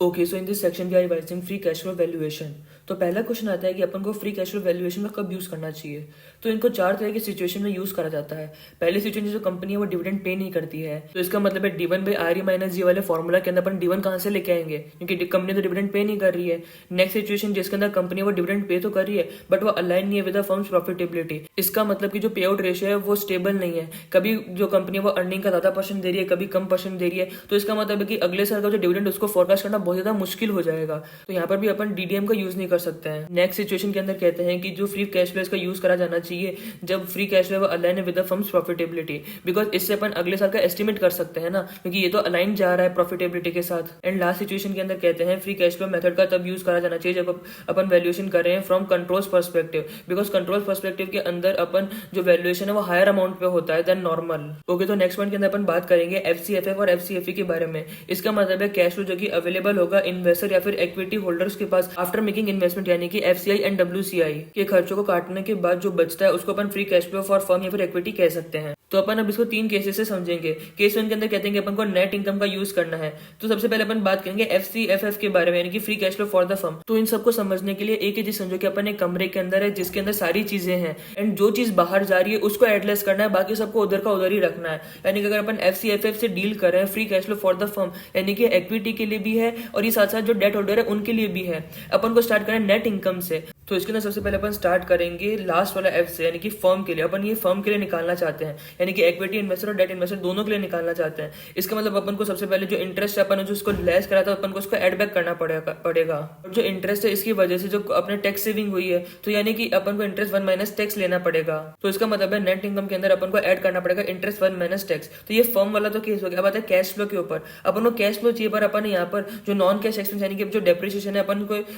Okay, so in this section we are revising free cash flow valuation. तो पहला question आता है कि अपन को फ्री कैश फ्लो वैल्यूएशन का कब यूज करना चाहिए। तो इनको चार तरह की सिचुएशन में यूज करा जाता है। पहली सिचुएशन जो कंपनी है वो डिविडेंड पे नहीं करती है, तो इसका मतलब है D1 by r e minus g वाले फॉर्मूला के अंदर अपन D1 कहाँ से लेके आएंगे, क्योंकि कंपनी तो डिविडेंड पे नहीं कर रही है। नेक्स्ट सिचुएशन जिसके अंदर कंपनी वो डिविडेंड पे तो कर रही है बट वो अलाइन नहीं है विद द फर्म्स प्रॉफिटेबिलिटी। इसका मतलब कि जो पे आउट रेशियो है वो स्टेबल नहीं है, कभी जो कंपनी है वो अर्निंग का ज्यादा परसेंट दे रही है, कभी कम परसेंट दे रही है। तो इसका मतलब है कि अगले साल का जो डिविडेंड उसको फोरकास्ट करना बहुत ज्यादा मुश्किल हो जाएगा। तो यहाँ पर भी अपन डीडीएम का यूज नहीं कर सकते हैं। नेक्स्ट सिचुएशन के अंदर कहते हैं कि जो फ्री कैश फ्लो इसका यूज करा जाना चाहिए जब फ्री कैश फ्लो अलाइन है with the firms profitability, because इससे अपन अगले साल का एस्टिमेट कर सकते हैं ना, क्योंकि ये तो अलाइन जा रहा है प्रॉफिटेबिलिटी के साथ। एंड लास्ट सिचुएशन के अंदर कहते हैं फ्री कैश फ्लो मेथड का तब यूज करा जाना चाहिए जब अपन वैल्यूएशन कर रहे हैं from controls perspective, because control perspective के अंदर अपन जो वैल्यूएशन है वो हायर अमाउंट पे होता है देन नॉर्मल। ओके, तो नेक्स्ट पॉइंट के अंदर अपन बात करेंगे एफसीएफएफ और एफसीएफई के बारे में। इसका मतलब है कैश फ्लो जो कि अवेलेबल होगा इन्वेस्टर या फिर इक्विटी होल्डर्स के पास आफ्टर मेकिंग इन्वेस्टमेंट, यानी कि एफसीआई एंड डब्ल्यूसीआई के खर्चों को काटने के बाद जो बचता है उसको अपन free cash flow for firm या फिर इक्विटी कह सकते हैं। तो अपन अब इसको तीन केसेस से समझेंगे। केस वन के अंदर कहते हैं कि अपन को नेट इनकम का यूज करना है। तो सबसे पहले अपन बात करेंगे एफसीएफएफ के बारे में, यानी कि free cash flow for the firm. तो इन सबको समझने के लिए एक ही चीज समझो कि अपन एक कमरे के अंदर है जिसके अंदर सारी चीजें हैं एंड जो चीज बाहर जा रही है उसको एडलेस करना है, बाकी सबको उधर का उधर ही रखना है। यानी कि अगर अपन एफसीएफएफ से डील कर रहे हैं free cash flow for the firm, यानी कि इक्विटी के लिए भी है और ये साथ साथ जो डेट होल्डर है उनके लिए भी है। अपन को स्टार्ट करें नेट इनकम से। तो इसके अंदर सबसे पहले अपन स्टार्ट करेंगे लास्ट वाला एफ से, यानी कि फर्म के लिए। अपन ये फर्म के लिए निकालना चाहते हैं, यानी कि इक्विटी इन्वेस्टर और डेट इन्वेस्टर दोनों के लिए निकालना चाहते हैं। इसका मतलब अपन को सबसे पहले जो इंटरेस्ट है अपन ने जो उसको लेस करा था अपन को उसको एड बैक करना पड़ेगा। और जो इंटरेस्ट है इसकी वजह से जो अपने टैक्स सेविंग हुई है, तो यानी कि अपन को इंटरेस्ट 1 माइनस टैक्स लेना पड़ेगा। तो इसका मतलब है नेट इनकम के अंदर अपन को ऐड करना पड़ेगा इंटरेस्ट 1 माइनस टैक्स। तो ये फर्म वाला तो केस हो गया। अब आता है कैश फ्लो के ऊपर। अपन को कैश फ्लो चाहिए पर अपन यहाँ पर जो नॉन कैश एक्सपेंस यानी कि जो डेप्रिसिएशन है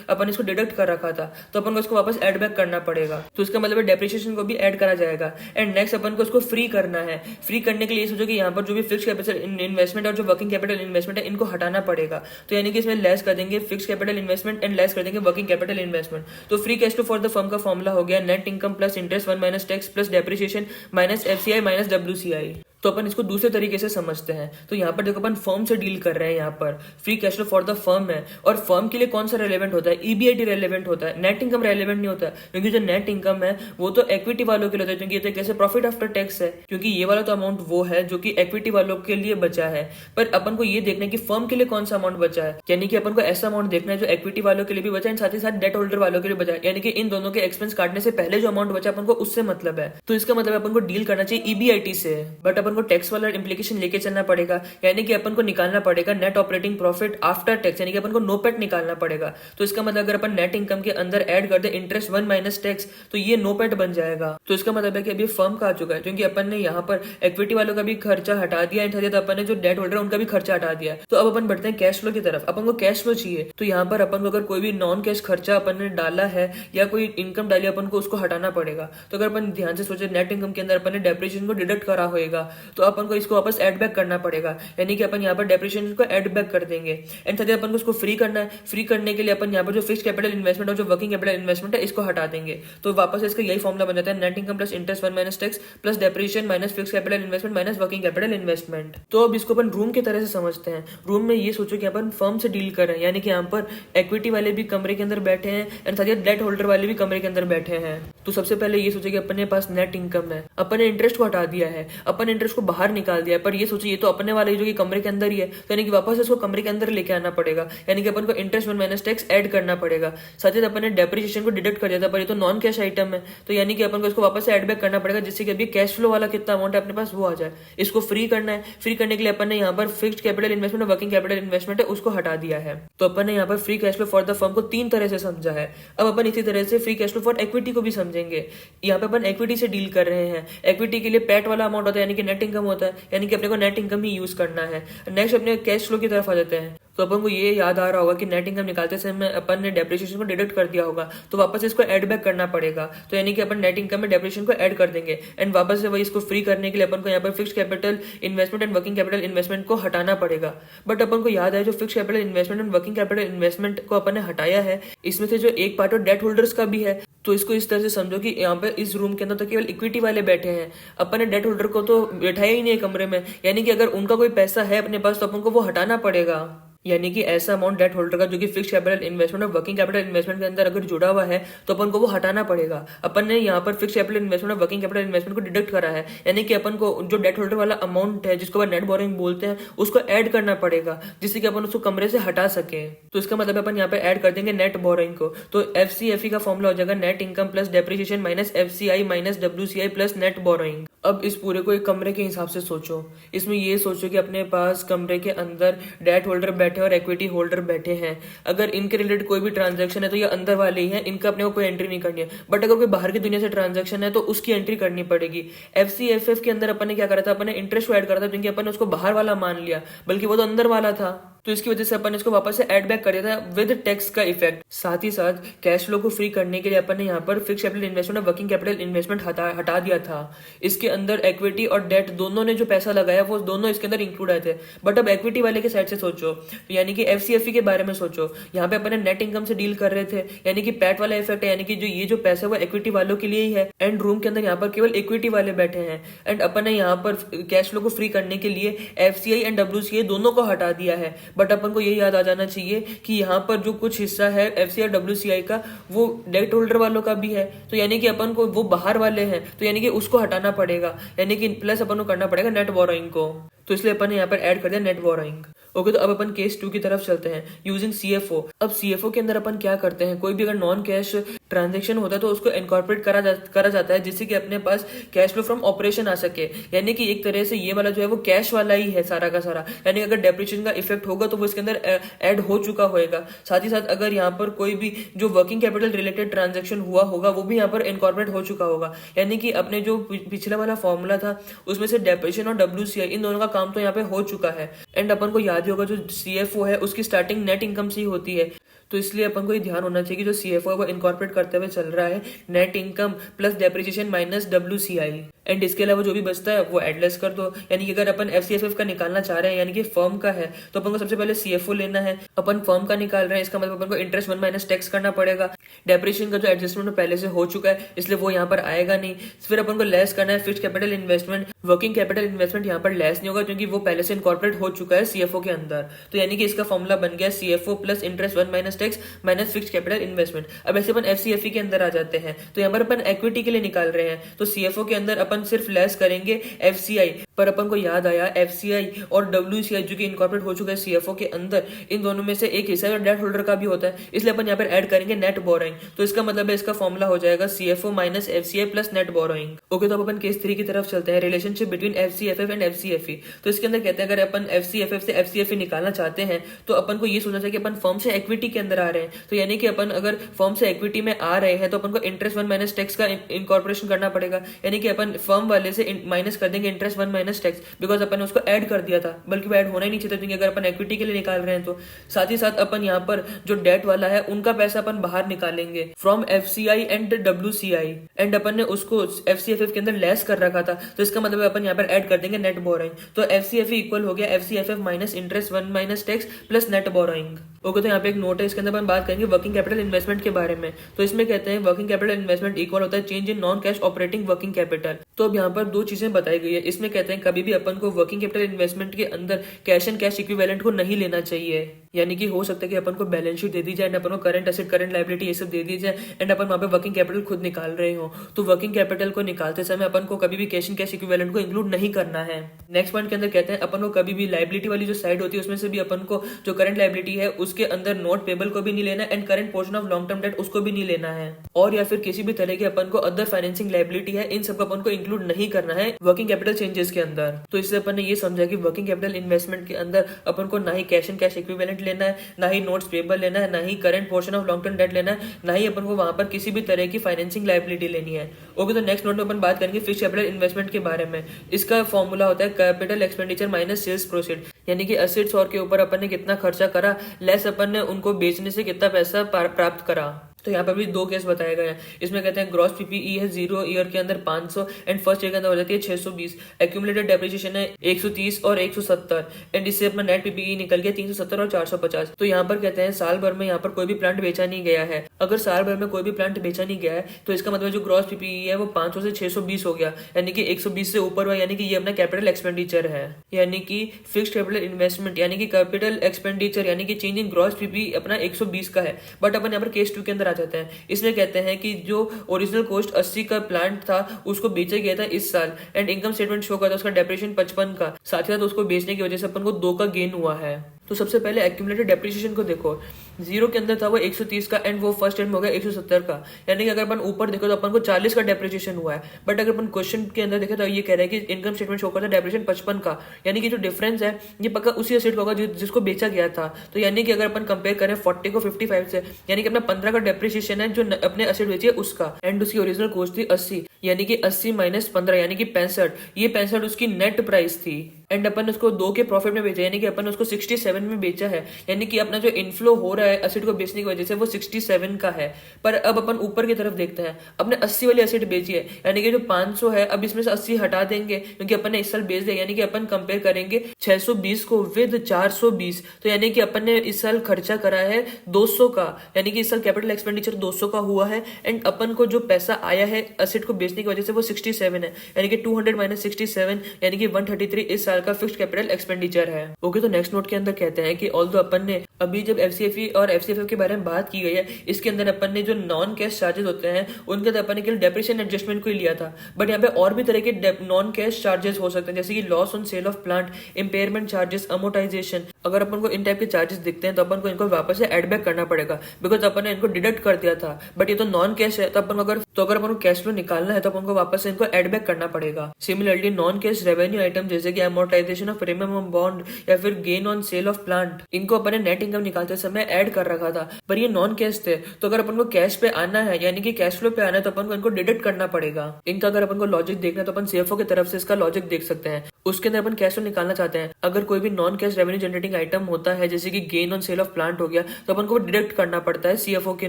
अपन इसको डिडक्ट कर रखा था, तो अपन को इसको वापस एड बैक करना पड़ेगा। तो इसका मतलब डेप्रिसिएशन को भी ऐड करा जाएगा। एंड नेक्स्ट अपन को इसको फ्री करना है। फ्री करने के लिए सोचो कि यहाँ पर जो भी फिक्स कैपिटल इन्वेस्टमेंट और जो वर्किंग कैपिटल इन्वेस्टमेंट है इनको हटाना पड़ेगा। तो यानी कि इसमें लेस कर देंगे fix capital investment and less कर देंगे वर्किंग कैपिटल इन्वेस्टमेंट। तो free cash flow for the firm का फॉर्मूला हो गया net income plus interest 1 minus tax plus depreciation minus FCI minus WCI. तो अपन इसको दूसरे तरीके से समझते हैं। तो यहाँ पर देखो अपन फर्म से डील कर रहे हैं, यहाँ पर free cash flow for the firm है और फर्म के लिए कौन सा रेलेवेंट होता है, ईबीआईटी रेलेवेंट होता है, नेट इनकम रेलेवेंट नहीं होता है। क्योंकि जो नेट इनकम है वो तो इक्विटी वालों के लिए होता है, क्योंकि ये तो कैसे प्रॉफिट आफ्टर टैक्स है, क्योंकि ये वाला तो अमाउंट वो है जो कि इक्विटी वालों के लिए बचा है। पर अपन को ये देखना है कि फर्म के लिए कौन सा अमाउंट बचा है, यानी कि अपन को ऐसा अमाउंट देखना है जो इक्विटी वालों के लिए भी बचा है, साथ ही साथ डेट होल्डर वालों के लिए बचा है, यानी कि इन दोनों के एक्सपेंस काटने से पहले जो अमाउंट बचा अपन को उससे मतलब है। तो इसका मतलब अपन को डील करना चाहिए ईबीआईटी से, बट अपन को टैक्स वाला इम्प्लीकेशन लेके चलना पड़ेगा, यानी कि अपन को निकालना पड़ेगा net operating profit after tax, यानी कि अपन को नोपेट निकालना पड़ेगा। तो इसका मतलब अगर अपन नेट इनकम के अंदर ऐड कर दे इंटरेस्ट 1 माइनस टैक्स तो ये नोपेट बन जाएगा। तो इसका मतलब है कि अभी फर्म का आ चुका है, क्योंकि अपन ने यहाँ पर इक्विटी वालों का भी खर्चा हटा दिया है, तो अपन ने जो डेट होल्डर है उनका भी खर्चा हटा दिया। तो अब अपन बढ़ते हैं कैश फ्लो की तरफ। अपन को कैश फ्लो चाहिए, तो यहाँ पर अपन को अगर कोई भी नॉन कैश खर्चा अपन ने डाला है या कोई इनकम डाली अपन को उसको हटाना पड़ेगा। तो अगर अपन ध्यान से सोचे नेट इनकम के अंदर अपन ने डेप्रिसिएशन को डिडक्ट करा होगा, तो अपन को इसको वापस एड बैक करना पड़ेगा, यानी कि अपन यहाँ पर डेप्रिसिएशन को एड बैक कर देंगे। एंड साथ ही अपन को उसको फ्री करना है। फ्री करने के लिए अपन यहाँ पर जो फिक्स कैपिटल इन्वेस्टमेंट और जो वर्किंग कैपिटल इन्वेस्टमेंट है इसको हटा देंगे। तो वापस इसका यही फॉर्मूला बन जाता है net income plus interest 1 minus tax plus depreciation minus fix capital investment minus working capital investment. तो अब इसको अपन रूम की तरह से समझते हैं। रूम में ये सोचो कि अपन फर्म से डील कर रहे हैं, यानी कि यहाँ पर इक्विटी वाले भी कमरे के अंदर बैठे हैं एंड साथ ही डेट होल्डर वाले भी कमरे के अंदर बैठे हैं। तो सबसे पहले ये सोचे कि अपने पास नेट इनकम है, अपन ने इंटरेस्ट को हटा दिया है, अपन ने इंटरेस्ट को बाहर निकाल दिया है, पर ये सोचे ये तो अपने वाले जो कि कमरे के अंदर ही है, तो यानी कि वापस इसको कमरे के अंदर लेके आना पड़ेगा, यानी कि अपन को इंटरेस्ट 1 माइनस टैक्स ऐड करना पड़ेगा। साथ ही अपन ने डेप्रिसिएशन को डिडक्ट कर दिया था, पर ये तो नॉन कैश आइटम है, तो यानी कि अपन को इसको वापस से ऐड बैक करना पड़ेगा, जिससे कि अभी कैश फ्लो वाला कितना अमाउंट है अपने पास वो आ जाए। इसको फ्री करना है। फ्री करने के लिए अपन ने यहाँ पर फिक्स्ड कैपिटल इन्वेस्टमेंट और वर्किंग कैपिटल इन्वेस्टमेंट है उसको हटा दिया है। तो अपन ने यहाँ पर free cash flow for the firm को तीन तरह से समझा है। अब अपन इसी तरह से free cash flow for equity को भी समझेंगे। यहाँ पे अपन इक्विटी से डील कर रहे हैं। इक्विटी के लिए पैट वाला अमाउंट होता है, यानी कि नेट इनकम होता है, यानी कि अपने को नेट इनकम ही यूज करना है। नेक्स्ट अपने कैश फ्लो की तरफ आ जाते हैं। तो अपन को ये याद आ रहा होगा कि नेट इनकम निकालते समय अपन ने डेप्रिसिएशन को डिडक्ट कर दिया होगा, तो वापस इसको ऐड बैक करना पड़ेगा। तो यानी कि अपन नेट इनकम में डेप्रिसिएशन को ऐड कर देंगे एंड वापस से वही इसको फ्री करने के लिए अपन को यहाँ पर fix capital investment and working capital investment को हटाना पड़ेगा। बट अपन को याद है जो fix capital investment and working capital investment को अपन ने हटाया है, इसमें से जो एक पार्ट ऑफ डेट होल्डर्स का भी है। तो इसको इस तरह से समझो कि यहाँ पे इस रूम के अंदर तो केवल इक्विटी वाले बैठे हैं, अपन ने डेट होल्डर को तो बैठाया ही नहीं है कमरे में, यानी कि अगर उनका कोई पैसा है अपने पास तो अपन को वो हटाना पड़ेगा। यानी कि ऐसा अमाउंट डेट होल्डर का जो कि फिक्स कैपिटल इन्वेस्टमेंट और वर्किंग कैपिटल इन्वेस्टमेंट के अंदर अगर जुड़ा हुआ है तो अपन को वो हटाना पड़ेगा। अपन ने यहाँ पर फिक्स कैपिटल इन्वेस्टमेंट और वर्किंग कैपिटल इन्वेस्टमेंट को डिडक्ट करा है, यानी कि अपन को जो डेट होल्डर वाला अमाउंट है जिसको नेट बोरिंग बोलते हैं उसको ऐड करना पड़ेगा, जिससे कि अपन उसको कमरे से हटा सके। तो इसका मतलब अपन यहाँ पे ऐड कर देंगे नेट बोरिंग को। तो एफसीएफई का फॉर्मूला हो जाएगा net income plus depreciation minus FCI minus WCI plus net borrowing. अब इस पूरे को एक कमरे के हिसाब से सोचो। इसमें ये सोचो कि अपने पास कमरे के अंदर डेट होल्डर बैठे और इक्विटी होल्डर बैठे हैं। अगर इनके रिलेटेड कोई भी ट्रांजैक्शन है तो ये अंदर वाले ही हैं, इनका अपने को कोई एंट्री नहीं करनी है। बट अगर कोई बाहर की दुनिया से ट्रांजैक्शन है तो उसकी एंट्री करनी पड़ेगी। एफसीएफएफ के अंदर अपन ने क्या करा था, अपन ने इंटरेस्ट को ऐड करा था क्योंकि अपन ने उसको बाहर वाला मान लिया, बल्कि वो तो अंदर वाला था। तो इसकी वजह से अपन इसको वापस से ऐड बैक कर दिया था विद टैक्स का इफेक्ट। साथ ही साथ कैश फ्लो को फ्री करने के लिए अपन ने यहाँ पर फिक्स कैपिटल इन्वेस्टमेंट और वर्किंग कैपिटल इन्वेस्टमेंट हटा दिया था। इसके अंदर इक्विटी और डेट दोनों ने जो पैसा लगाया वो दोनों इसके अंदर इंक्लूड आए थे। बट अब इक्विटी वाले के साइड से सोचो, यानी कि एफसीएफई के बारे में सोचो। यहाँ पे अपन ने नेट इनकम से डील कर रहे थे, यानी कि पैट वाला इफेक्ट है, यानी कि जो पैसा वो इक्विटी वालों के लिए ही है। एंड रूम के अंदर यहाँ पर केवल इक्विटी वाले बैठे हैं। एंड अपन ने यहाँ पर कैश फ्लो को फ्री करने के लिए एफसीआई एंड डब्ल्यूसीआई दोनों को हटा दिया है। बट अपन को यही याद आ जाना चाहिए कि यहाँ पर जो कुछ हिस्सा है एफसीआई और डब्ल्यूसीआई का वो डेट होल्डर वालों का भी है। तो यानी कि अपन को वो बाहर वाले हैं, तो यानी कि उसको हटाना पड़ेगा, यानी कि प्लस अपन को करना पड़ेगा नेट बोरोइंग को। तो इसलिए अपन ने यहाँ पर ऐड कर दिया नेट बोरोइंग। ओके, तो अब अपन केस 2 की तरफ चलते हैं यूजिंग सीएफओ। अब सीएफओ के अंदर अपन क्या करते हैं, कोई भी अगर नॉन कैश ट्रांजैक्शन होता है तो उसको इनकॉर्पोरेट करा जाता है, जिससे कि अपने पास कैश फ्लो फ्रॉम ऑपरेशन आ सके। यानी कि एक तरह से ये वाला जो है वो कैश वाला ही है सारा का सारा, यानी अगर डेप्रिसिएशन का इफेक्ट होगा तो वो इसके अंदर ऐड हो चुका होगा। साथ ही साथ अगर यहाँ पर कोई भी जो वर्किंग कैपिटल रिलेटेड ट्रांजेक्शन हुआ होगा वो भी यहाँ पर इनकॉर्पोरेट हो चुका होगा। यानी कि अपने जो पिछला वाला फॉर्मूला था उसमें से डेप्रिसिएशन और डब्ल्यूसीआई इन दोनों का काम तो यहाँ पे हो चुका है। एंड अपन को याद ही होगा जो सीएफओ है उसकी स्टार्टिंग नेट इनकम से ही होती है। तो इसलिए अपन को ये ध्यान होना चाहिए कि जो सीएफओ है वो इनकॉर्पोरेट करते हुए चल रहा है net income plus depreciation minus WCI. And इसके अलावा जो भी बचता है वो एडलेस कर दो। यानी कि अगर अपन एफसीएफएफ का निकालना चाह रहे हैं, यानी कि फर्म का है, तो अपन को सबसे पहले सीएफओ लेना है। अपन फर्म का निकाल रहे हैं, इसका मतलब अपन को इंटरेस्ट 1 माइनस टैक्स करना पड़ेगा। डेप्रिसिएशन का जो एडजस्टमेंट पहले से हो चुका है इसलिए वो यहाँ पर आएगा नहीं। फिर अपन को लेस करना है fix capital investment. Working capital investment यहाँ पर लेस नहीं होगा क्योंकि वो पहले से इनकॉर्पोरेट हो चुका है सीएफओ के अंदर। तो यानी कि इसका फॉर्मूला बन गया CFO plus interest 1 minus tax minus fix capital investment. अब ऐसे अपन एफसीएफई के अंदर आ जाते हैं, तो यहाँ पर अपन इक्विटी के लिए निकाल रहे हैं। तो सीएफओ के अंदर अपन सिर्फ लेस करेंगे एफसीआई, पर अपन को याद आया एफसीआई और डब्ल्यूसीआई जो कि इनकॉर्पोरेट हो चुका है सीएफओ के अंदर, इन दोनों में से एक हिस्सा डेट होल्डर का भी होता है, इसलिए अपन यहाँ पर ऐड करेंगे नेट बोरोइंग। तो इसका मतलब है इसका फॉर्मूला हो जाएगा CFO minus FCI plus net borrowing. Okay, तो अब अपन केस 3 की तरफ चलते हैं, रिलेशनशिप बिटवीन एफसीएफएफ एंड एफसीएफई। तो इसके अंदर कहते हैं अगर अपन एफसीएफएफ से एफसीएफई निकालना चाहते हैं तो अपन को ये सोचना चाहिए कि अपन फर्म से इक्विटी के अंदर आ रहे हैं। तो यानी कि अपन अगर फर्म से इक्विटी में आ रहे हैं तो अपन को इंटरेस्ट 1 माइनस टैक्स का इनकॉर्पोरेशन करना पड़ेगा। यानी कि अपन फर्म वाले से माइनस कर देंगे इंटरेस्ट 1 माइनस टैक्स, बिकॉज अपन ने उसको ऐड कर दिया था, बल्कि वो ऐड होना ही नहीं चाहिए क्योंकि अगर अपन इक्विटी के लिए निकाल रहे हैं तो। साथ ही साथ अपन यहाँ पर जो डेट वाला है उनका पैसा अपन बाहर निकालेंगे फ्रॉम एफसीआई एंड डब्ल्यूसीआई। एंड अपन ने उसको एफसीएफएफ के अंदर लेस कर रखा था, तो इसका मतलब अपन यहाँ पर ऐड कर देंगे नेट बोरोइंग। तो एफसीएफई इक्वल हो गया FCFF minus interest 1 minus tax plus net borrowing. Okay, तो यहाँ पे एक नोट है, इसके अंदर अपन बात करेंगे वर्किंग कैपिटल इन्वेस्टमेंट के बारे में। तो इसमें कहते हैं वर्किंग कैपिटल इन्वेस्टमेंट इक्वल होता है change in non cash operating working capital. तो अब यहाँ पर दो चीजें बताई गई है। इसमें कहते हैं कभी भी अपन को वर्किंग कैपिटल इन्वेस्टमेंट के अंदर कैश एंड कैश इक्विवेलेंट को नहीं लेना चाहिए। यानी कि हो सकता है कि अपन को बैलेंस शीट दे दी जाए एंड अपन को करंट एसेट करंट लायबिलिटी ये सब दे दी जाए एंड अपन वहां पे वर्किंग कैपिटल खुद निकाल रहे हो। तो वर्किंग कैपिटल को निकालते समय अपन को कभी भी कैश एंड कैश इक्विवेलेंट को इंक्लूड नहीं करना है। नेक्स्ट पॉइंट के अंदर कहते हैं अपन को कभी भी लायबिलिटी वाली जो साइड होती है उसमें से भी अपन को जो करंट लायबिलिटी है उसके अंदर नोट पेबल को भी नहीं लेना and current portion of long term date उसको भी नहीं लेना है। और या फिर किसी भी तरह के अपन को अदर फाइनेंसिंग लायबिलिटी है इन सबको अपन को इंक्लूड नहीं करना है वर्किंग कैपिटल चेंजेस के अंदर। तो इससे अपन ने ये समझा कि वर्किंग कैपिटल इन्वेस्टमेंट के अंदर अपन को ना ही कैश एंड कैश इक्विवेलेंट लेना है, ना ही नोट्स पेबल लेना है, ना ही current portion of long term debt लेना है, ना ही अपन को वहां पर किसी भी तरह की फाइनेंसिंग लायबिलिटी लेनी है। ओके, तो नेक्स्ट नोट में अपन बात करेंगे फिक्स कैपिटल इन्वेस्टमेंट के बारे में। इसका फॉर्मूला होता है capital expenditure minus sales proceed. यानी कि एसेट्स और के ऊपर अपन ने कितना खर्चा करा लेस अपन ने उनको बेचने से कितना पैसा प्राप्त करा। तो यहाँ पर भी दो केस बताए गए हैं। इसमें कहते हैं ग्रॉस पीपीई है 0 ईयर के अंदर 500 एंड फर्स्ट ईयर के अंदर हो जाती है 620। एक्यूमुलेटेड डेप्रिसिएशन है 130 और 170 एंड इससे अपना नेट पीपीई निकल गया 370 और 450। तो यहाँ पर कहते हैं साल भर में यहाँ पर कोई भी प्लांट बेचा नहीं गया है। अगर साल भर में कोई भी प्लांट बेचा नहीं गया है तो इसका मतलब जो ग्रॉस पीपीई है वो 500 से 620 हो गया, यानी कि 120 से ऊपर हुआ, यानी कि ये अपना कैपिटल एक्सपेंडिचर है, यानी कि फिक्स्ड कैपिटल इन्वेस्टमेंट, यानी कि कैपिटल एक्सपेंडिचर यानी कि चेंज इन ग्रॉस पीपीई अपना 120 का है। बट अपन यहाँ पर केस 2 के अंदर आ जाते हैं। इसमें कहते हैं कि जो ओरिजिनल कॉस्ट 80 का प्लांट था उसको बेचा गया था इस साल एंड इनकम स्टेटमेंट शो करता है उसका डेप्रिसिएशन 55 का, साथ ही साथ उसको बेचने की वजह से अपन को 2 का गेन हुआ है। तो सबसे पहले एक्यूमुलेटेड डेप्रिसिएशन को देखो, 0 के अंदर था वो 130 का एंड वो फर्स्ट ईयर में हो गया 170 का, यानी कि अगर अपन ऊपर देखो तो अपन को 40 का डेप्रिसिएशन हुआ है। बट अगर अपन क्वेश्चन के अंदर देखे तो ये कह रहा है कि इनकम स्टेटमेंट शो करता है डेप्रिसिएशन 55 का, यानी कि जो डिफरेंस है ये पक्का उसी एसेट का होगा जिसको बेचा गया था। तो यानी कि अगर अपन कंपेयर करें 40 को 55 से, यानी कि अपना 15 का डेप्रिसिएशन है जो अपने एसेट बेची है उसका, एंड उसकी ओरिजिनल कॉस्ट थी 80, यानी कि 80 माइनस 15 यानी कि 65। ये 65 उसकी नेट प्राइस थी एंड अपन उसको 2 के प्रॉफिट में बेचा, यानी कि अपन उसको 67 में बेचा है, यानी कि अपना जो इनफ्लो हो रहा है एसेट को बेचने की वजह से वो 67 का है। पर अब अपन ऊपर की तरफ देखते हैं, अपने 80 वाली एसेट बेची है, यानी कि जो 500 है अब इसमें से 80 हटा देंगे क्योंकि अपन ने इस साल बेच दिया, यानी कि अपन कंपेयर करेंगे 620 को विद 420। तो यानी कि अपन ने इस साल खर्चा करा है 200 का, यानी कि इस साल कैपिटल एक्सपेंडिचर 200 का हुआ है एंड अपन को जो पैसा आया है एसेट को बेचने की वजह से वो 67 है, यानी कि 200 माइनस 67 यानी कि 133 इस साल का फिक्स्ड कैपिटल एक्सपेंडिचर है। ओके, तो नेक्स्ट नोट के अंदर कहते हैं कि ऑल्दो अपन ने अभी जब एफसीएफई और एफसीएफएफ के बारे में बात की गई है, इसके अंदर अपन ने जो नॉन कैश चार्जेस होते हैं उनके अंदर अपन ने केवल डेप्रिसिएशन एडजस्टमेंट को ही लिया था। बट यहाँ पे और भी तरह के नॉन कैश चार्जेस हो सकते हैं, जैसे कि loss on sale of plant, impairment charges, amortisation. अगर अपन को इन टाइप के चार्जेस दिखते हैं तो अपन को इनको वापस से एड बैक करना पड़ेगा, बिकॉज अपन ने इनको डिडक्ट कर दिया था। बट ये तो नॉन कैश है, तो अपन अगर अपन को कैश फ्लो निकालना है तो अपन को वापस से इनको एड बैक करना पड़ेगा। Similarly non cash revenue item जैसे कि amortisation of premium on bond या फिर gain on sale of plant, इनको अपन ने नेट इनकम निकालते समय ऐड कर रखा था, पर ये नॉन कैश थे। तो अगर अपन को कैश पे आना है यानी कि कैश फ्लो पे आना है तो अपन को इनको डिडक्ट करना पड़ेगा। इनका अगर अपन को लॉजिक देखना है तो अपन सीएफओ की तरफ से इसका लॉजिक देख सकते हैं। उसके अंदर अपन कैश फ्लो निकालना चाहते हैं, अगर कोई भी non cash revenue generating item होता है जैसे कि gain on sale of plant हो गया, तो अपन को डिडक्ट करना पड़ता है सीएफओ के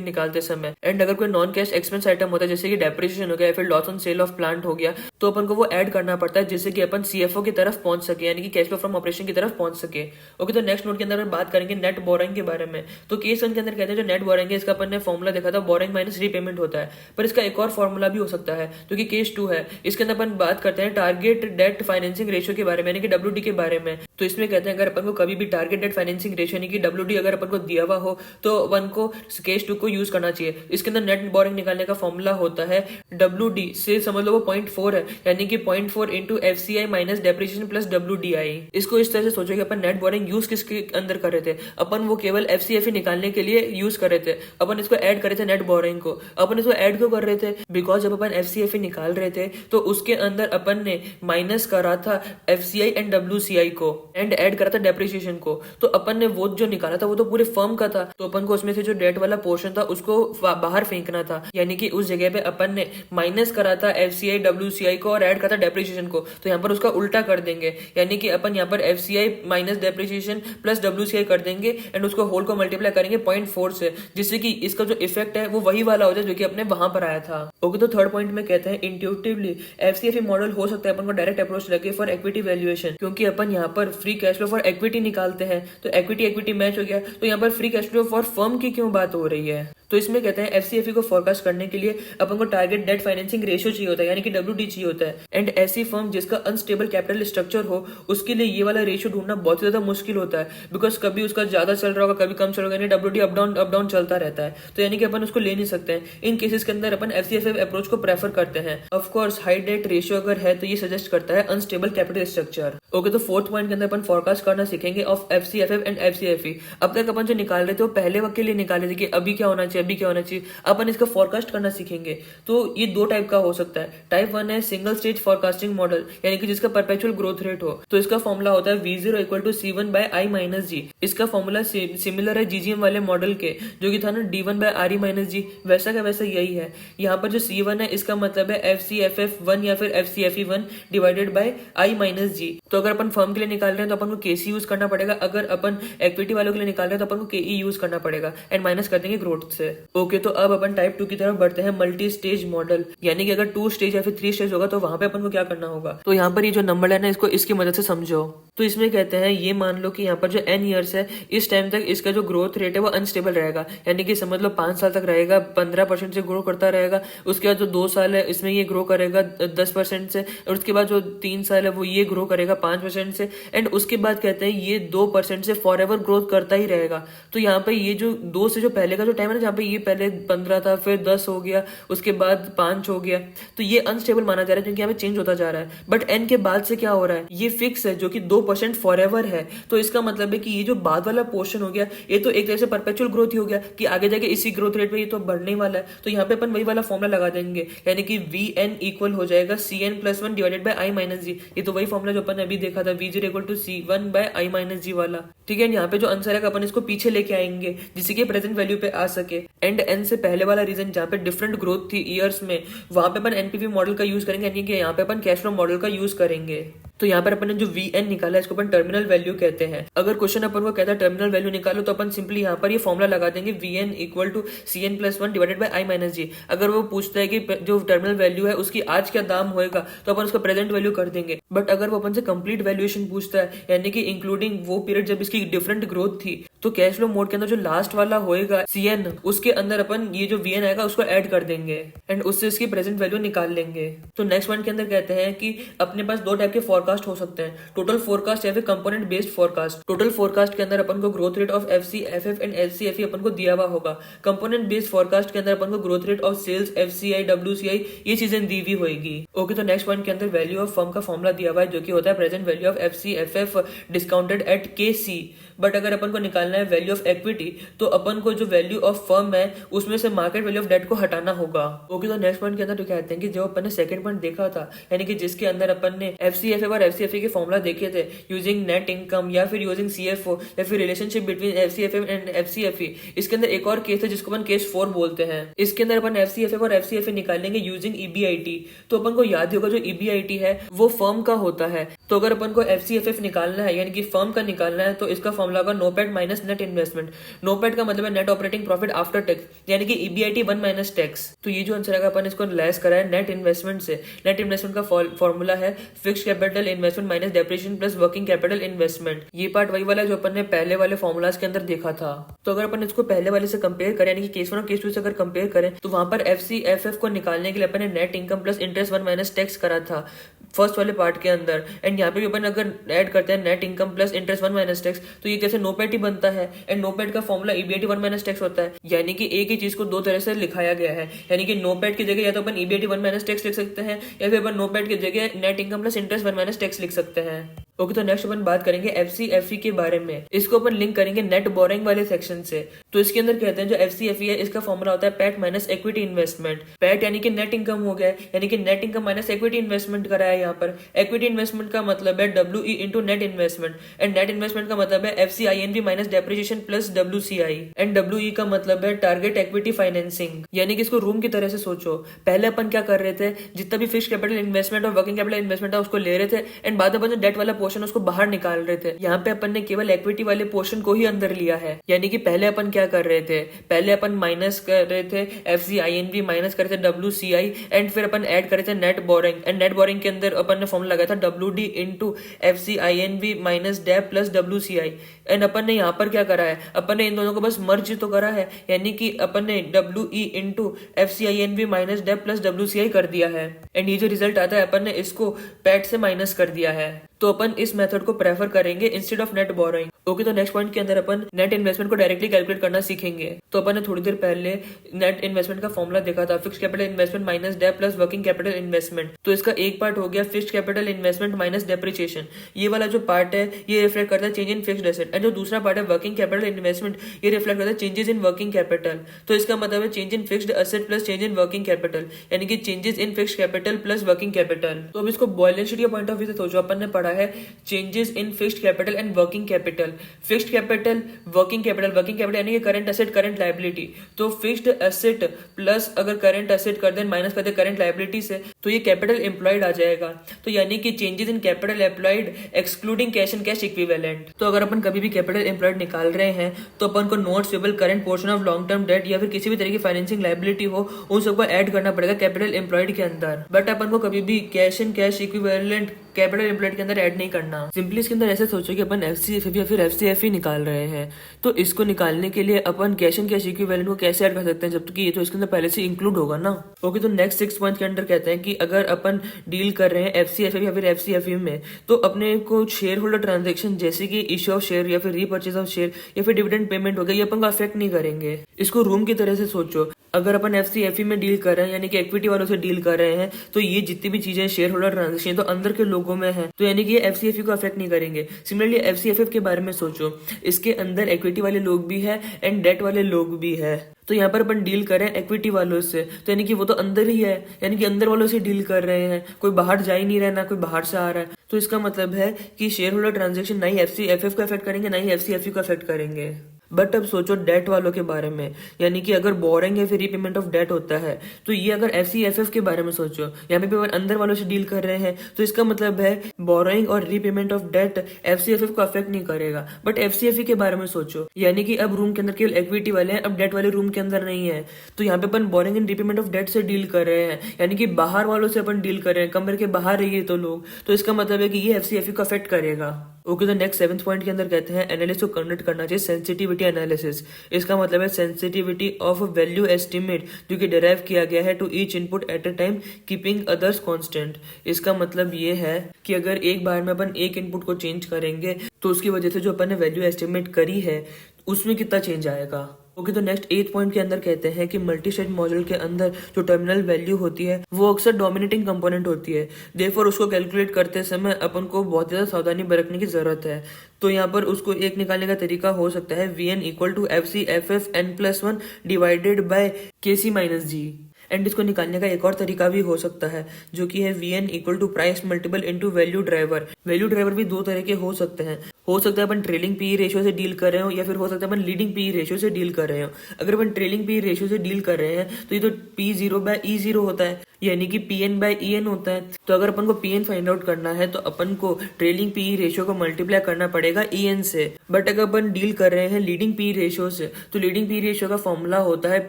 निकालते समय। एंड अगर कोई नॉन कैश एक्सपेंस आइटम होता है जैसे कि डेप्रिसिएशन हो गया या फिर loss on sale of plant हो गया, तो अपन को वो ऐड करना पड़ता है जिससे कि अपन सीएफओ की तरफ पहुंच सके, यानी कि कैश फ्लो फ्रॉम ऑपरेशन की तरफ पहुंच सके। ओके, तो नेक्स्ट नोट के अंदर बात करेंगे नेट बोरिंग के बारे में। तो केस 1 के अंदर कहते हैं जो नेट बोरिंग है इसका अपन ने फॉर्मूला देखा था, बोरिंग माइनस रीपेमेंट होता है, पर इसका एक और फॉर्मूला भी हो सकता है जो कि केस 2 है। इसके अंदर अपन बात करते हैं टारगेट डेट फाइनेंसिंग रेशियो के बारे में, यानी कि डब्ल्यूडी के बारे में। तो इसमें कहते हैं अगर अपन को कभी भी टारगेट डेट फाइनेंसिंग रेशियो यानी कि डब्ल्यूडी अगर अपन को दिया हुआ हो तो अपन को केस 2 को यूज करना चाहिए। इसके अंदर नेट बोरिंग निकालने का फॉर्मूला होता है डब्ल्यूडी से समझ लो वो 0.4 है, यानी कि 0.4 into FCI minus depreciation plus WDI. इसको इस तरह से सोचो कि अपन नेट बोरिंग यूज किसके अंदर कर रहे थे, अपन वो केवल एफसीएफई निकालने के लिए यूज कर रहे थे, अपन इसको ऐड कर रहे थे नेट बोरिंग को। अपन इसको ऐड क्यों कर रहे थे, बिकॉज जब अपन एफसीएफई निकाल रहे थे तो उसके अंदर अपन ने माइनस करा था एफसीआई एंड डब्ल्यूसीआई को एंड ऐड करा था डेप्रिसिएशन को। तो अपन ने वो जो निकाला था वो तो पूरे फर्म का था, तो अपन को उसमें से जो डेट वाला पोर्शन था उसको बाहर फेंकना था, यानी कि उस जगह पे अपन ने माइनस करा था एफसीआई डब्ल्यूसीआई को और ऐड करा था डेप्रिसिएशन को। तो यहाँ पर उसका उल्टा कर देंगे, यानी कि अपन यहाँ पर एफसीआई माइनस डेप्रिसिएशन प्लस डब्ल्यूसीआई कर देंगे एंड उसको होल को मल्टीप्लाई करेंगे 0.4 से, जिससे कि इसका जो इफेक्ट है वो वही वाला हो जाए जो कि अपने वहां पर आया था। ओके, तो थर्ड पॉइंट में कहते हैं इंट्यूटिवली एफसीएफई मॉडल हो सकता है अपन को डायरेक्ट अप्रोच लगे फॉर इक्विटी वैल्यूएशन, क्योंकि अपन यहाँ पर free cash flow for equity निकालते हैं, तो इक्विटी मैच हो गया। तो यहाँ पर free cash flow for firm की क्यों बात हो रही है, तो इसमें कहते हैं एफसीएफई को फोरकास्ट करने के लिए अपन को टारगेट डेट फाइनेंसिंग रेशियो चाहिए होता है, यानी कि डब्ल्यूडी चाहिए होता है। एंड ऐसी फर्म जिसका अनस्टेबल कैपिटल स्ट्रक्चर हो उसके लिए ये वाला रेशियो ढूंढना बहुत ज्यादा मुश्किल होता है, बिकॉज कभी उसका ज्यादा चल रहा होगा कभी कम चल रहा होगा, डब्ल्यूडी अप डाउन चलता रहता है, तो यानी कि अपन उसको ले नहीं सकते हैं। इन केसेस के अंदर अपन एफसीएफएफ अप्रोच को प्रेफर करते हैं। Of course high debt ratio अगर है तो ये सजेस्ट करता है अनस्टेबल कैपिटल स्ट्रक्चर। ओके, तो फोर्थ पॉइंट के अंदर अपन फोरकास्ट करना सीखेंगे ऑफ एफसीएफएफ एंड एफसीएफई। अब तक अपन जो निकाल रहे थे वो पहले वक्त के लिए निकाले थे कि अभी क्या होना चाहिए, अभी क्या होना चाहिए, अपन इसका फोरकास्ट करना सीखेंगे देखें तो ये दो टाइप का हो सकता है। टाइप 1 है सिंगल स्टेज फॉरकास्टिंग मॉडल, यानी कि जिसका परपेचुअल ग्रोथ रेट हो। तो इसका फॉर्मूला होता है V0 equal to C1 by I minus g. इसका फॉर्मूला सिमिलर है GGM वाले मॉडल के, जो कि था ना D1 बाय RE माइनस जी, वैसा का वैसा यही है। यहाँ पर जो C1 है इसका मतलब है FCFF1 या फिर FCFE1 divided by I minus g. तो अगर अपन फर्म के लिए निकाल रहे हैं तो अपन को KC यूज करना पड़ेगा, अगर अपन इक्विटी वालों के लिए निकाल रहे हैं तो अपन को KE यूज करना पड़ेगा एंड माइनस कर देंगे ग्रोथ से। ओके, तो अब अपन टाइप 2 की तरफ बढ़ते हैं, मल्टी स्टेज मॉडल। यानी कि अगर 2 स्टेज या फिर 3 स्टेज होगा तो वहां पे अपन को क्या करना होगा। तो यहाँ पर ये जो नंबर है ना, इसको इसकी मदद से समझो। तो इसमें कहते हैं ये मान लो कि यहाँ पर जो n ईयर्स है, इस टाइम तक इसका जो ग्रोथ रेट है वो अनस्टेबल रहेगा, यानी कि समझ लो 5 साल तक रहेगा, 15% से ग्रो करता रहेगा। उसके बाद जो 2 साल है इसमें ये ग्रो करेगा 10% से, और उसके बाद जो 3 साल है वो ये ग्रो करेगा 5% से, एंड उसके बाद कहते हैं ये 2% से फॉर एवर ग्रोथ करता ही रहेगा। तो यहाँ पे ये जो 2 से जो पहले का जो टाइम है ना, जहाँ पे ये पहले 15 था, फिर 10 हो गया, उसके बाद 5 हो गया, तो ये अनस्टेबल माना जा रहा है क्योंकि यहाँ पे चेंज होता जा रहा है। बट n के बाद से क्या हो रहा है, ये फिक्स है जो कि 2% फॉर एवर है। तो इसका मतलब है कि ये जो बाद वाला पोर्शन हो गया, ये तो एक तरह से परपेचुअल ग्रोथ ही हो गया कि आगे जाके इसी ग्रोथ रेट पे ये तो बढ़ने वाला है। तो यहाँ पे अपन वही वाला फॉर्मुला लगा देंगे, यानी कि Vn इक्वल हो जाएगा Cn+1 divided by I minus g. ये तो वही फॉर्मुला जो अपन ने अभी देखा था, V0 equal to C1 by I minus g वाला। ठीक है, यहाँ पे जो आंसर है अपन इसको पीछे लेके आएंगे जिससे कि प्रेजेंट वैल्यू पे आ सके। एंड n से पहले वाला रीजन जहाँ पे डिफरेंट ग्रोथ थी ईयर्स में, वहां पे अपन NPV मॉडल का यूज करेंगे, यानी कि यहाँ पे अपन कैश फ्लो मॉडल का यूज करेंगे। तो यहाँ पर अपन ने जो Vn निकाला है इसको अपन टर्मिनल वैल्यू कहते हैं। अगर क्वेश्चन अपन को कहता है टर्मिनल वैल्यू निकालो, तो अपन सिंपली यहाँ पर ये फॉर्मुला लगा देंगे Vn equal to Cn+1 divided by I minus g. अगर वो पूछता है कि जो टर्मिनल वैल्यू है उसकी आज क्या दाम होएगा, तो अपन उसको प्रेजेंट वैल्यू कर देंगे। बट अगर वो अपन से कंप्लीट वैल्यूएशन पूछता है, यानी कि इंक्लूडिंग वो पीरियड जब इसकी डिफरेंट ग्रोथ थी, तो कैश फ्लो मोड के अंदर जो लास्ट वाला होएगा Cn, उसके अंदर अपन ये जो Vn आएगा उसको ऐड कर देंगे एंड उससे इसकी प्रेजेंट वैल्यू निकाल लेंगे। तो नेक्स्ट पॉइंट के अंदर कहते हैं कि अपने पास 2 टाइप के फोरकास्ट हो सकते हैं, टोटल फोरकास्ट या फिर component based forecast. Total forecast के अंदर अपन को growth rate of FCFF and FCFE अपन को दिया हुआ होगा। कंपोनेंट बेस्ड फोरकास्ट के अंदर अपन को growth rate of sales, FCI, WCI ये चीजें दी हुई होगी। ओके, तो नेक्स्ट पॉइंट के अंदर वैल्यू ऑफ फर्म का फॉर्मुला दिया हुआ है, जो कि होता है present value of FCFF discounted eight KC। But अगर अपन को निकालना है वैल्यू ऑफ इक्विटी, तो अपन को जो वैल्यू ऑफ फर्म है उसमें से मार्केट वैल्यू ऑफ डेट को हटाना होगा। ओके, तो नेक्स्ट पॉइंट के अंदर तो कहते हैं कि जो अपन ने सेकंड पॉइंट देखा था, यानी कि जिसके अंदर अपन ने FCFF और FCFE के फॉर्मुला देखे थे यूजिंग नेट इनकम या फिर यूजिंग CFO या फिर relationship between FCFF and FCFE, इसके अंदर एक और केस है जिसको अपन केस 4 बोलते हैं। इसके अंदर अपन FCFF और FCFE निकालेंगे यूजिंग EBIT। तो अपन को याद होगा जो EBIT है वो फर्म का होता है। तो अगर अपन को FCFF निकालना है यानी कि फर्म का निकालना है, तो इसका फॉर्मुला होगा NOPAT minus net investment. NOPAT का मतलब है net operating profit after tax, यानी कि EBIT 1 माइनस टैक्स। तो ये जो आंसर आएगा अपन इसको लेस करा है नेट इन्वेस्टमेंट से। नेट इन्वेस्टमेंट का फॉर्मूला है fixed capital investment minus depreciation plus working capital investment. ये पार्ट वही वाला जो अपन ने पहले वाले फॉर्मुलाज के अंदर देखा था। तो अगर अपन इसको पहले वाले से कंपेयर करें, यानी कि केस 1 और केस 2 से अगर कंपेयर करें, तो वहां पर FCFF को निकालने के लिए अपन ने net income plus interest 1 minus tax करा था फर्स्ट वाले पार्ट के अंदर। एंड यहाँ पे भी अपन अगर ऐड करते हैं net income plus interest 1 minus tax, तो ये कैसे नोपैट ही बनता है। एंड नोपैट का फॉर्मुला EBIT 1 माइनस टैक्स होता है, यानी कि एक ही चीज को 2 तरह से लिखाया गया है। यानी कि नोपैट की जगह या तो अपन EBIT 1 माइनस टैक्स लिख सकते हैं, या फिर अपन नोपैट की जगह net income plus interest 1 minus tax लिख सकते हैं। ओके, तो नेक्स्ट अपन बात करेंगे FCFE के बारे में। इसको अपन लिंक करेंगे नेट बोरिंग वाले सेक्शन से। तो इसके अंदर कहते हैं जो FCFE है इसका फॉर्मुला होता है PAT minus equity investment. PAT यानी कि नेट इनकम हो गया, यानी कि net income minus equity investment करा है यहाँ पर। इक्विटी इन्वेस्टमेंट का मतलब है WE into net investment, and net investment का मतलब है FCINV minus depreciation plus WCI, and WE का मतलब है टारगेट इक्विटी फाइनेंसिंग। यानी कि इसको रूम की तरह से सोचो, पहले अपन क्या कर रहे थे, जितना भी फिक्स्ड कैपिटल इन्वेस्टमेंट और वर्किंग कैपिटल इन्वेस्टमेंट है उसको ले रहे थे, एंड बाद में डेट वाला पोर्शन उसको बाहर निकाल रहे थे। यहाँ पे अपन ने केवल इक्विटी वाले पोर्शन को ही अंदर लिया है। यानी कि पहले अपन क्या कर रहे थे, पहले अपन माइनस कर रहे थे FCINV, माइनस कर रहे थे WCI, एंड फिर अपन ऐड कर रहे थे net borrowing. And net borrowing के अंदर अपन ने फॉर्मूला लगाया था WD into FCINV minus dep plus WCI। And अपन ने यहाँ पर क्या करा है, अपन ने इन दोनों को बस मर्ज तो करा है, यानी कि अपन ने WE into FCINV minus dep plus WCI कर दिया है। एंड ये जो रिजल्ट आता है अपन ने इसको पैट से माइनस कर दिया है। तो अपन इस मेथड को प्रेफर करेंगे instead of net borrowing. Okay, तो नेक्स्ट पॉइंट के अंदर अपन नेट इन्वेस्टमेंट को डायरेक्टली कैलकुलेट करना सीखेंगे। तो अपन ने थोड़ी देर पहले नेट इन्वेस्टमेंट का फॉर्मूला देखा था, fixed capital investment minus debt plus working capital investment. तो इसका एक पार्ट हो गया fixed capital investment minus depreciation. ये वाला जो पार्ट है ये रिफ्लेक्ट करता है change in fixed asset, and जो दूसरा पार्ट है वर्किंग कैपिटल इन्वेस्टमेंट, ये रिफ्लेक्ट करता है चेंजेस इन वर्किंग कैपिटल। तो इसका मतलब है change in fixed asset plus change in working capital, यानी कि changes in fixed capital plus working capital. तो अब इसको बैलेंस शीट के पॉइंट ऑफ व्यू से सोचो। अपन ने पढ़ा है changes in fixed capital and working capital. Fixed capital, working capital यानी कि करंट एसेट करंट लायबिलिटी। तो फिक्स्ड एसेट प्लस अगर करंट एसेट कर दें माइनस कर दे करंट लायबिलिटी से, तो ये कैपिटल एम्प्लॉयड आ जाएगा। तो यानी कि changes in capital employed excluding cash and cash equivalent. तो अगर अपन कभी भी कैपिटल एम्प्लॉयड निकाल रहे हैं तो अपन को notes payable, current portion of long term date या फिर किसी भी तरह की फाइनेंसिंग लायबिलिटी हो, उन सबको ऐड करना पड़ेगा कैपिटल एम्प्लॉयड के अंदर। बट अपन को कभी भी cash and cash equivalent capital employed के अंदर ऐड नहीं करना। सिंपली इसके अंदर ऐसे सोचो कि अपन एफसीएफ या फिर एफसीएफ ही निकाल रहे हैं, तो इसको निकालने के लिए अपन कैश एंड कैश इक्विवेलेंट को कैसे ऐड कर सकते हैं, जबकि ये तो इसके अंदर पहले से इंक्लूड होगा ना। ओके, तो नेक्स्ट 6 पॉइंट के अंदर कहते हैं कि अगर अपन डील कर रहे हैं एफसीएफ या फिर एफसीएफई में, तो अपने को शेयर होल्डर ट्रांजेक्शन जैसे कि इश्यू ऑफ शेयर या फिर रीपर्चेज ऑफ शेयर या फिर डिविडेंड पेमेंट हो गया, ये अपन को अफेक्ट नहीं करेंगे। इसको रूम की तरह से सोचो। अगर अपन एफसीएफई में डील कर रहे हैं यानी कि इक्विटी वालों से डील कर रहे हैं, तो ये जितनी भी चीजें शेयर होल्डर ट्रांजेक्शन तो अंदर के लोगों में है, तो यानी कि ये एफसीएफई को अफेक्ट नहीं करेंगे। सिमिलरली एफसीएफएफ के बारे में सोचो, इसके अंदर इक्विटी वाले लोग भी है एंड डेट वाले लोग भी है। तो यहाँ पर अपन डील कर रहे हैं इक्विटी वालों से, तो यानी कि वो तो अंदर ही है, यानी कि अंदर वालों से डील कर रहे हैं, कोई बाहर जा ही नहीं रहा है, ना कोई बाहर से आ रहा है। तो इसका मतलब है कि शेयर होल्डर ट्रांजेक्शन ना ही एफसीएफएफ को अफेक्ट करेंगे ना ही एफसीएफई को अफेक्ट करेंगे। बट अब सोचो डेट वालों के बारे में, यानी कि अगर बोरिंग या फिर रीपेमेंट ऑफ डेट होता है, तो ये अगर एफसीएफएफ के बारे में सोचो, यहाँ पे भी अगर अंदर वालों से डील कर रहे हैं, तो इसका मतलब है बोरिंग और रीपेमेंट ऑफ डेट एफसीएफएफ को अफेक्ट नहीं करेगा। बट एफसीएफई के बारे में सोचो, यानी कि अब रूम के अंदर केवल इक्विटी वाले हैं, अब डेट वाले रूम के अंदर नहीं है, तो यहाँ पे अपन borrowing and repayment of debt से डील कर रहे हैं, यानी कि बाहर वालों से अपन डील कर रहे हैं, कमरे के बाहर रहिए तो लोग, तो इसका मतलब है कि ये एफसीएफई को अफेक्ट करेगा। ओके, तो नेक्स्ट 7th पॉइंट के अंदर कहते हैं एनालिसिस को कंडक्ट करना चाहिए सेंसिटिविटी एनालिसिस। इसका मतलब है सेंसिटिविटी ऑफ वैल्यू एस्टिमेट जो कि डिराइव किया गया है to each input at a time keeping others constant. इसका मतलब ये है कि अगर एक बार में अपन एक इनपुट को चेंज करेंगे तो उसकी वजह से जो अपन ने वैल्यू एस्टिमेट करी है उसमें कितना चेंज आएगा। ओके, तो नेक्स्ट 8th पॉइंट के अंदर कहते हैं कि मल्टी स्टेज मॉडल के अंदर जो टर्मिनल वैल्यू होती है वो अक्सर डोमिनेटिंग कंपोनेंट होती है, देयरफॉर उसको कैलकुलेट करते समय अपन को बहुत ज्यादा सावधानी बरतने की जरूरत है। तो यहाँ पर उसको एक निकालने का तरीका हो सकता है VN equal to FCFF N+1 divided by KC minus G। And इसको निकालने का एक और तरीका भी हो सकता है जो कि है VN equal to price multiple into value driver. Value driver भी दो तरह के हो सकते हैं, हो सकता है अपन ट्रेलिंग पी रेशियो से डील कर रहे हो या फिर हो सकता है अपन लीडिंग पी रेशियो से डील कर रहे हो। अगर अपन ट्रेलिंग पी रेशियो से डील कर रहे हैं तो ये तो P0/E0 होता है, यानी कि PN/EN होता है। तो अगर अपन को PN फाइंड आउट करना है तो अपन को ट्रेलिंग पी रेशियो को मल्टीप्लाई करना पड़ेगा EN से। बट अगर अपन डील कर रहे हैं लीडिंग पी रेशियो से, तो लीडिंग पी रेशियो का फॉर्मूला होता है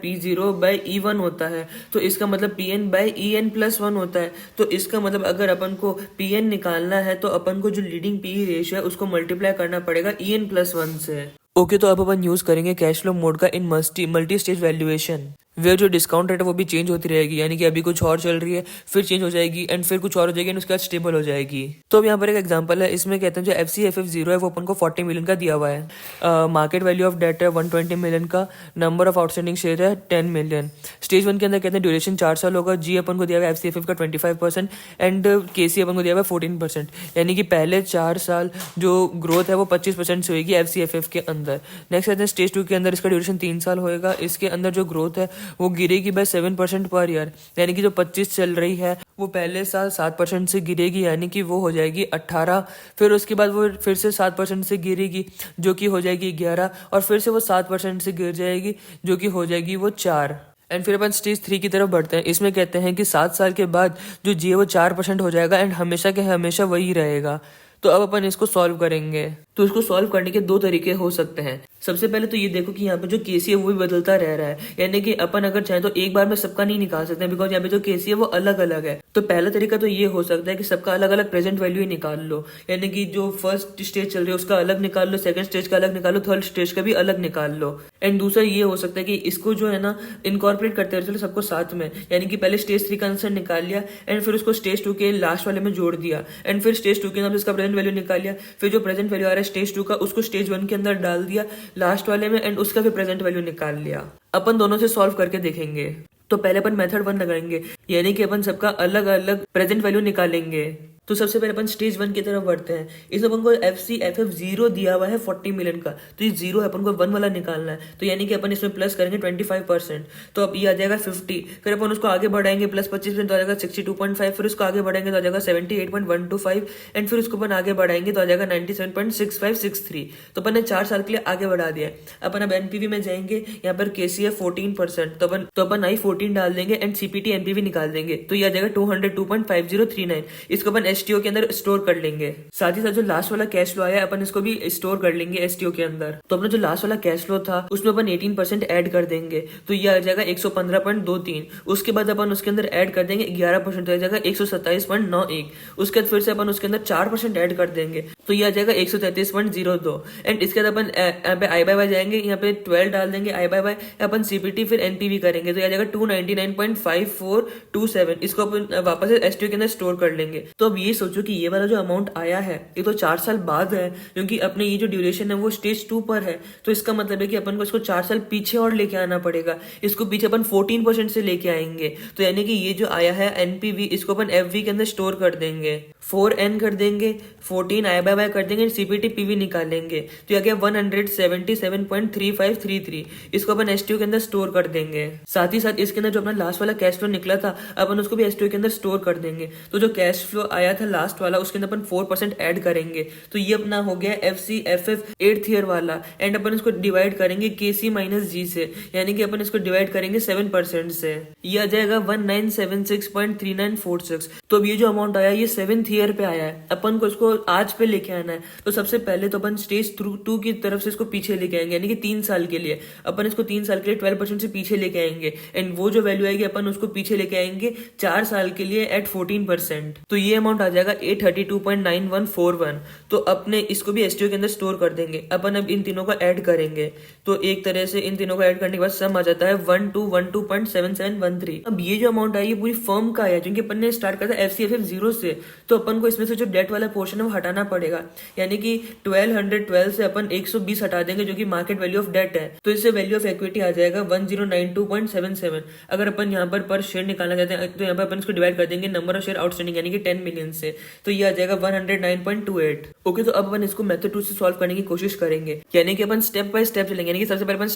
P0/E1 होता है, तो इसका मतलब PN/EN+1 होता है। तो इसका मतलब अगर अपन को PN निकालना है तो अपन को जो लीडिंग पी रेशियो है उसको मल्टीप्लाई करना पड़ेगा EN+1 से। ओके, तो अब अपन यूज करेंगे कैश फ्लो मोड का इन मल्टी स्टेज वैल्यूएशन, वे जो डिस्काउंट रेट है वो भी चेंज होती रहेगी, यानी कि अभी कुछ और चल रही है फिर चेंज हो जाएगी एंड फिर कुछ और हो जाएगी एंड उसके बाद स्टेबल हो जाएगी। तो अब यहाँ पर एक एग्जांपल है, इसमें कहते हैं जो FCFF0 है वो अपन को 40 मिलियन का दिया हुआ है, मार्केट वैल्यू ऑफ डेट है 120 मिलियन का, नंबर ऑफ आउटस्टैंडिंग शेयर है 10 मिलियन। स्टेज 1 के अंदर कहते हैं ड्यूरेशन 4 साल होगा, G अपन को दिया हुआ है FCFF का 25% एंड KC अपन को दिया हुआ है 14%, यानी कि पहले 4 साल जो ग्रोथ है वो 25% से होगी FCFF के अंदर। नेक्स्ट कहते हैं स्टेज 2 के अंदर इसका ड्यूरेशन 3 साल होएगा, इसके अंदर जो ग्रोथ है वो गिरेगी बाय 7% पर ईयर, यानी कि जो 25 चल रही है वो पहले साल 7% से गिरेगी, यानी कि वो हो जाएगी 18, फिर उसके बाद वो फिर से 7% से गिरेगी जो कि हो जाएगी 11, और फिर से वो 7% से गिर जाएगी जो कि हो जाएगी वो 4। एंड फिर अपन स्टेज 3 की तरफ बढ़ते हैं। इसमें कहते हैं कि 7 साल के बाद जो जी है वो 4% हो जाएगा एंड हमेशा के हमेशा वही रहेगा। तो अब अपन इसको सॉल्व करेंगे। तो इसको सॉल्व करने के दो तरीके हो सकते हैं। सबसे पहले तो ये देखो कि यहाँ पे जो केसी है वो भी बदलता रह रहा है, यानी कि अपन अगर चाहे तो एक बार में सबका नहीं निकाल सकते बिकॉज यहाँ पे जो केसी है वो अलग अलग है। तो पहला तरीका तो ये हो सकता है कि सबका अलग अलग प्रेजेंट वैल्यू ही निकाल लो, यानी कि जो फर्स्ट स्टेज चल रही है उसका अलग निकाल लो, सेकंड स्टेज का अलग निकालो, थर्ड स्टेज का भी अलग निकाल लो। एंड दूसरा ये हो सकता है कि इसको जो है ना इनकॉर्पोरेट करते हुए चलो सबको साथ में, यानी कि पहले स्टेज 3 का आंसर निकाल लिया एंड फिर उसको स्टेज 2 के लास्ट वाले में जोड़ दिया एंड फिर स्टेज 2 के अंदर इसका प्रेजेंट वैल्यू निकाल लिया, फिर जो प्रेजेंट वैल्यू आ रहा है स्टेज 2 का उसको स्टेज 1 के अंदर डाल दिया लास्ट वाले में एंड उसका फिर प्रेजेंट वैल्यू निकाल लिया। अपन दोनों से सॉल्व करके देखेंगे। तो पहले अपन मेथड 1 लगाएंगे, यानी कि अपन सबका अलग अलग प्रेजेंट वैल्यू निकालेंगे। तो सबसे पहले अपन स्टेज 1 की तरफ बढ़ते हैं। इसमें अपन को FCFF 0 दिया हुआ है 40 मिलियन का, तो ये 0 है, अपन को 1 वाला निकालना है, तो यानी कि अपन इसमें प्लस करेंगे 25%, तो अब ये आ जाएगा 50। फिर अपन उसको आगे बढ़ाएंगे प्लस 25% तो आ जाएगा 62.5, फिर उसको आगे बढ़ाएंगे तो आ जाएगा 78.125 एंड फिर उसको अपन आगे बढ़ाएंगे तो आ जाएगा 97.6563। तो अपन ने 4 साल के लिए आगे बढ़ा दिया है। अपन अब एनपीवी में जाएंगे, यहाँ पर KCF 14%, तो अपन I14 डाल देंगे एंड CPT एनपीवी निकाल देंगे, तो ये आ जाएगा 202.5039। इसको अपन एसटीओ के अंदर स्टोर कर लेंगे। साथ ही साथ जो लास्ट वाला कैश फ्लो आया अपन इसको भी स्टोर कर लेंगे एसटीओ के अंदर। तो अपना जो लास्ट वाला कैश फ्लो था उसमें अपन 18% ऐड कर देंगे, तो ये आ जाएगा 115.23। उसके बाद अपन उसके अंदर ऐड कर देंगे 11%, तो आ जाएगा 127.91। उसके बाद फिर से अपन उसके अंदर 4% ऐड कर देंगे, तो ये आ जाएगा 133.02। एंड इसके बाद अपन यहाँ पे आई बाय बाय जाएंगे, यहाँ पे 12 डाल देंगे आई बाय बाय, अपन सीपीटी फिर एनपीवी करेंगे, तो ये आ जाएगा 299.5427। इसको अपन वापस एसटीओ के अंदर स्टोर कर लेंगे। तो अब ये सोचो कि ये वाला जो अमाउंट आया है ये तो 4 साल बाद है, क्योंकि अपने ये जो ड्यूरेशन है वो स्टेज 2 पर है, तो इसका मतलब है कि अपन को इसको 4 साल पीछे और लेके आना पड़ेगा। इसको पीछे अपन 14% से लेके आएंगे, तो यानी कि ये जो आया है एनपीवी इसको अपन एफवी के अंदर स्टोर कर देंगे, 4n कर देंगे, 14 आई बाय बाय कर देंगे, सीपीटी पीवी निकालेंगे, तो ये गया 177.3533। इसको अपन एसटीओ के अंदर स्टोर कर देंगे। साथ ही साथ इसके अंदर जो अपना लास्ट वाला कैश फ्लो निकला था अपन उसको भी एसटीओ के अंदर स्टोर कर देंगे। तो जो कैश फ्लो आया था लास्ट वाला उसके अंदर अपन 4% ऐड करेंगे, तो ये अपना हो गया FCFF 8th ईयर वाला, एंड अपन इसको डिवाइड करेंगे KC माइनस G से, यानी कि अपन इसको डिवाइड करेंगे 7% से, ये आ जाएगा 1976.3946। तो अब ये जो अमाउंट आया ये 7th ईयर पे आया है, अपन को इसको आज पे लेके आना है। तो सबसे पहले तो अपन स्टेज 2 की तरफ से इसको पीछे लेके आएंगे, यानी कि 3 साल के लिए अपन इसको 3 साल के लिए 12% से पीछे लेके आएंगे, एंड वो जो वैल्यू आएगी अपन उसको पीछे लेके आएंगे 4 साल के लिए एट 14%, तो ये अमाउंट आ जाएगा 832.9141। तो अपने इसको भी एसटीओ के अंदर स्टोर कर देंगे। अपन अब इन तीनों को ऐड करेंगे, तो एक तरह से इन तीनों को ऐड करने के बाद सम आ जाता है 1212.7713। अब ये जो अमाउंट आई ये पूरी फर्म का है, क्योंकि अपन ने स्टार्ट करा था FCFF 0 से, तो अपन को इसमें से जो डेट वाला पोर्शन है वो हटाना पड़ेगा, यानी कि 1212 से अपन 120 हटा देंगे जो कि मार्केट वैल्यू ऑफ डेट है, तो इससे वैल्यू ऑफ इक्विटी आ जाएगा 1092.77। अगर अपन यहाँ पर शेयर निकालना चाहते हैं तो यहाँ पर अपन इसको डिवाइड कर देंगे नंबर ऑफ शेयर आउटस्टैंडिंग, यानी कि 10 मिलियन से, तो ये आ जाएगा 109.28। ओके, तो अब अपन इसको मेथड 2 से सॉल्व करने की कोशिश करेंगे, यानी कि अपन स्टेप बाय स्टेप चलेंगे, यानी कि सबसे पहले अपन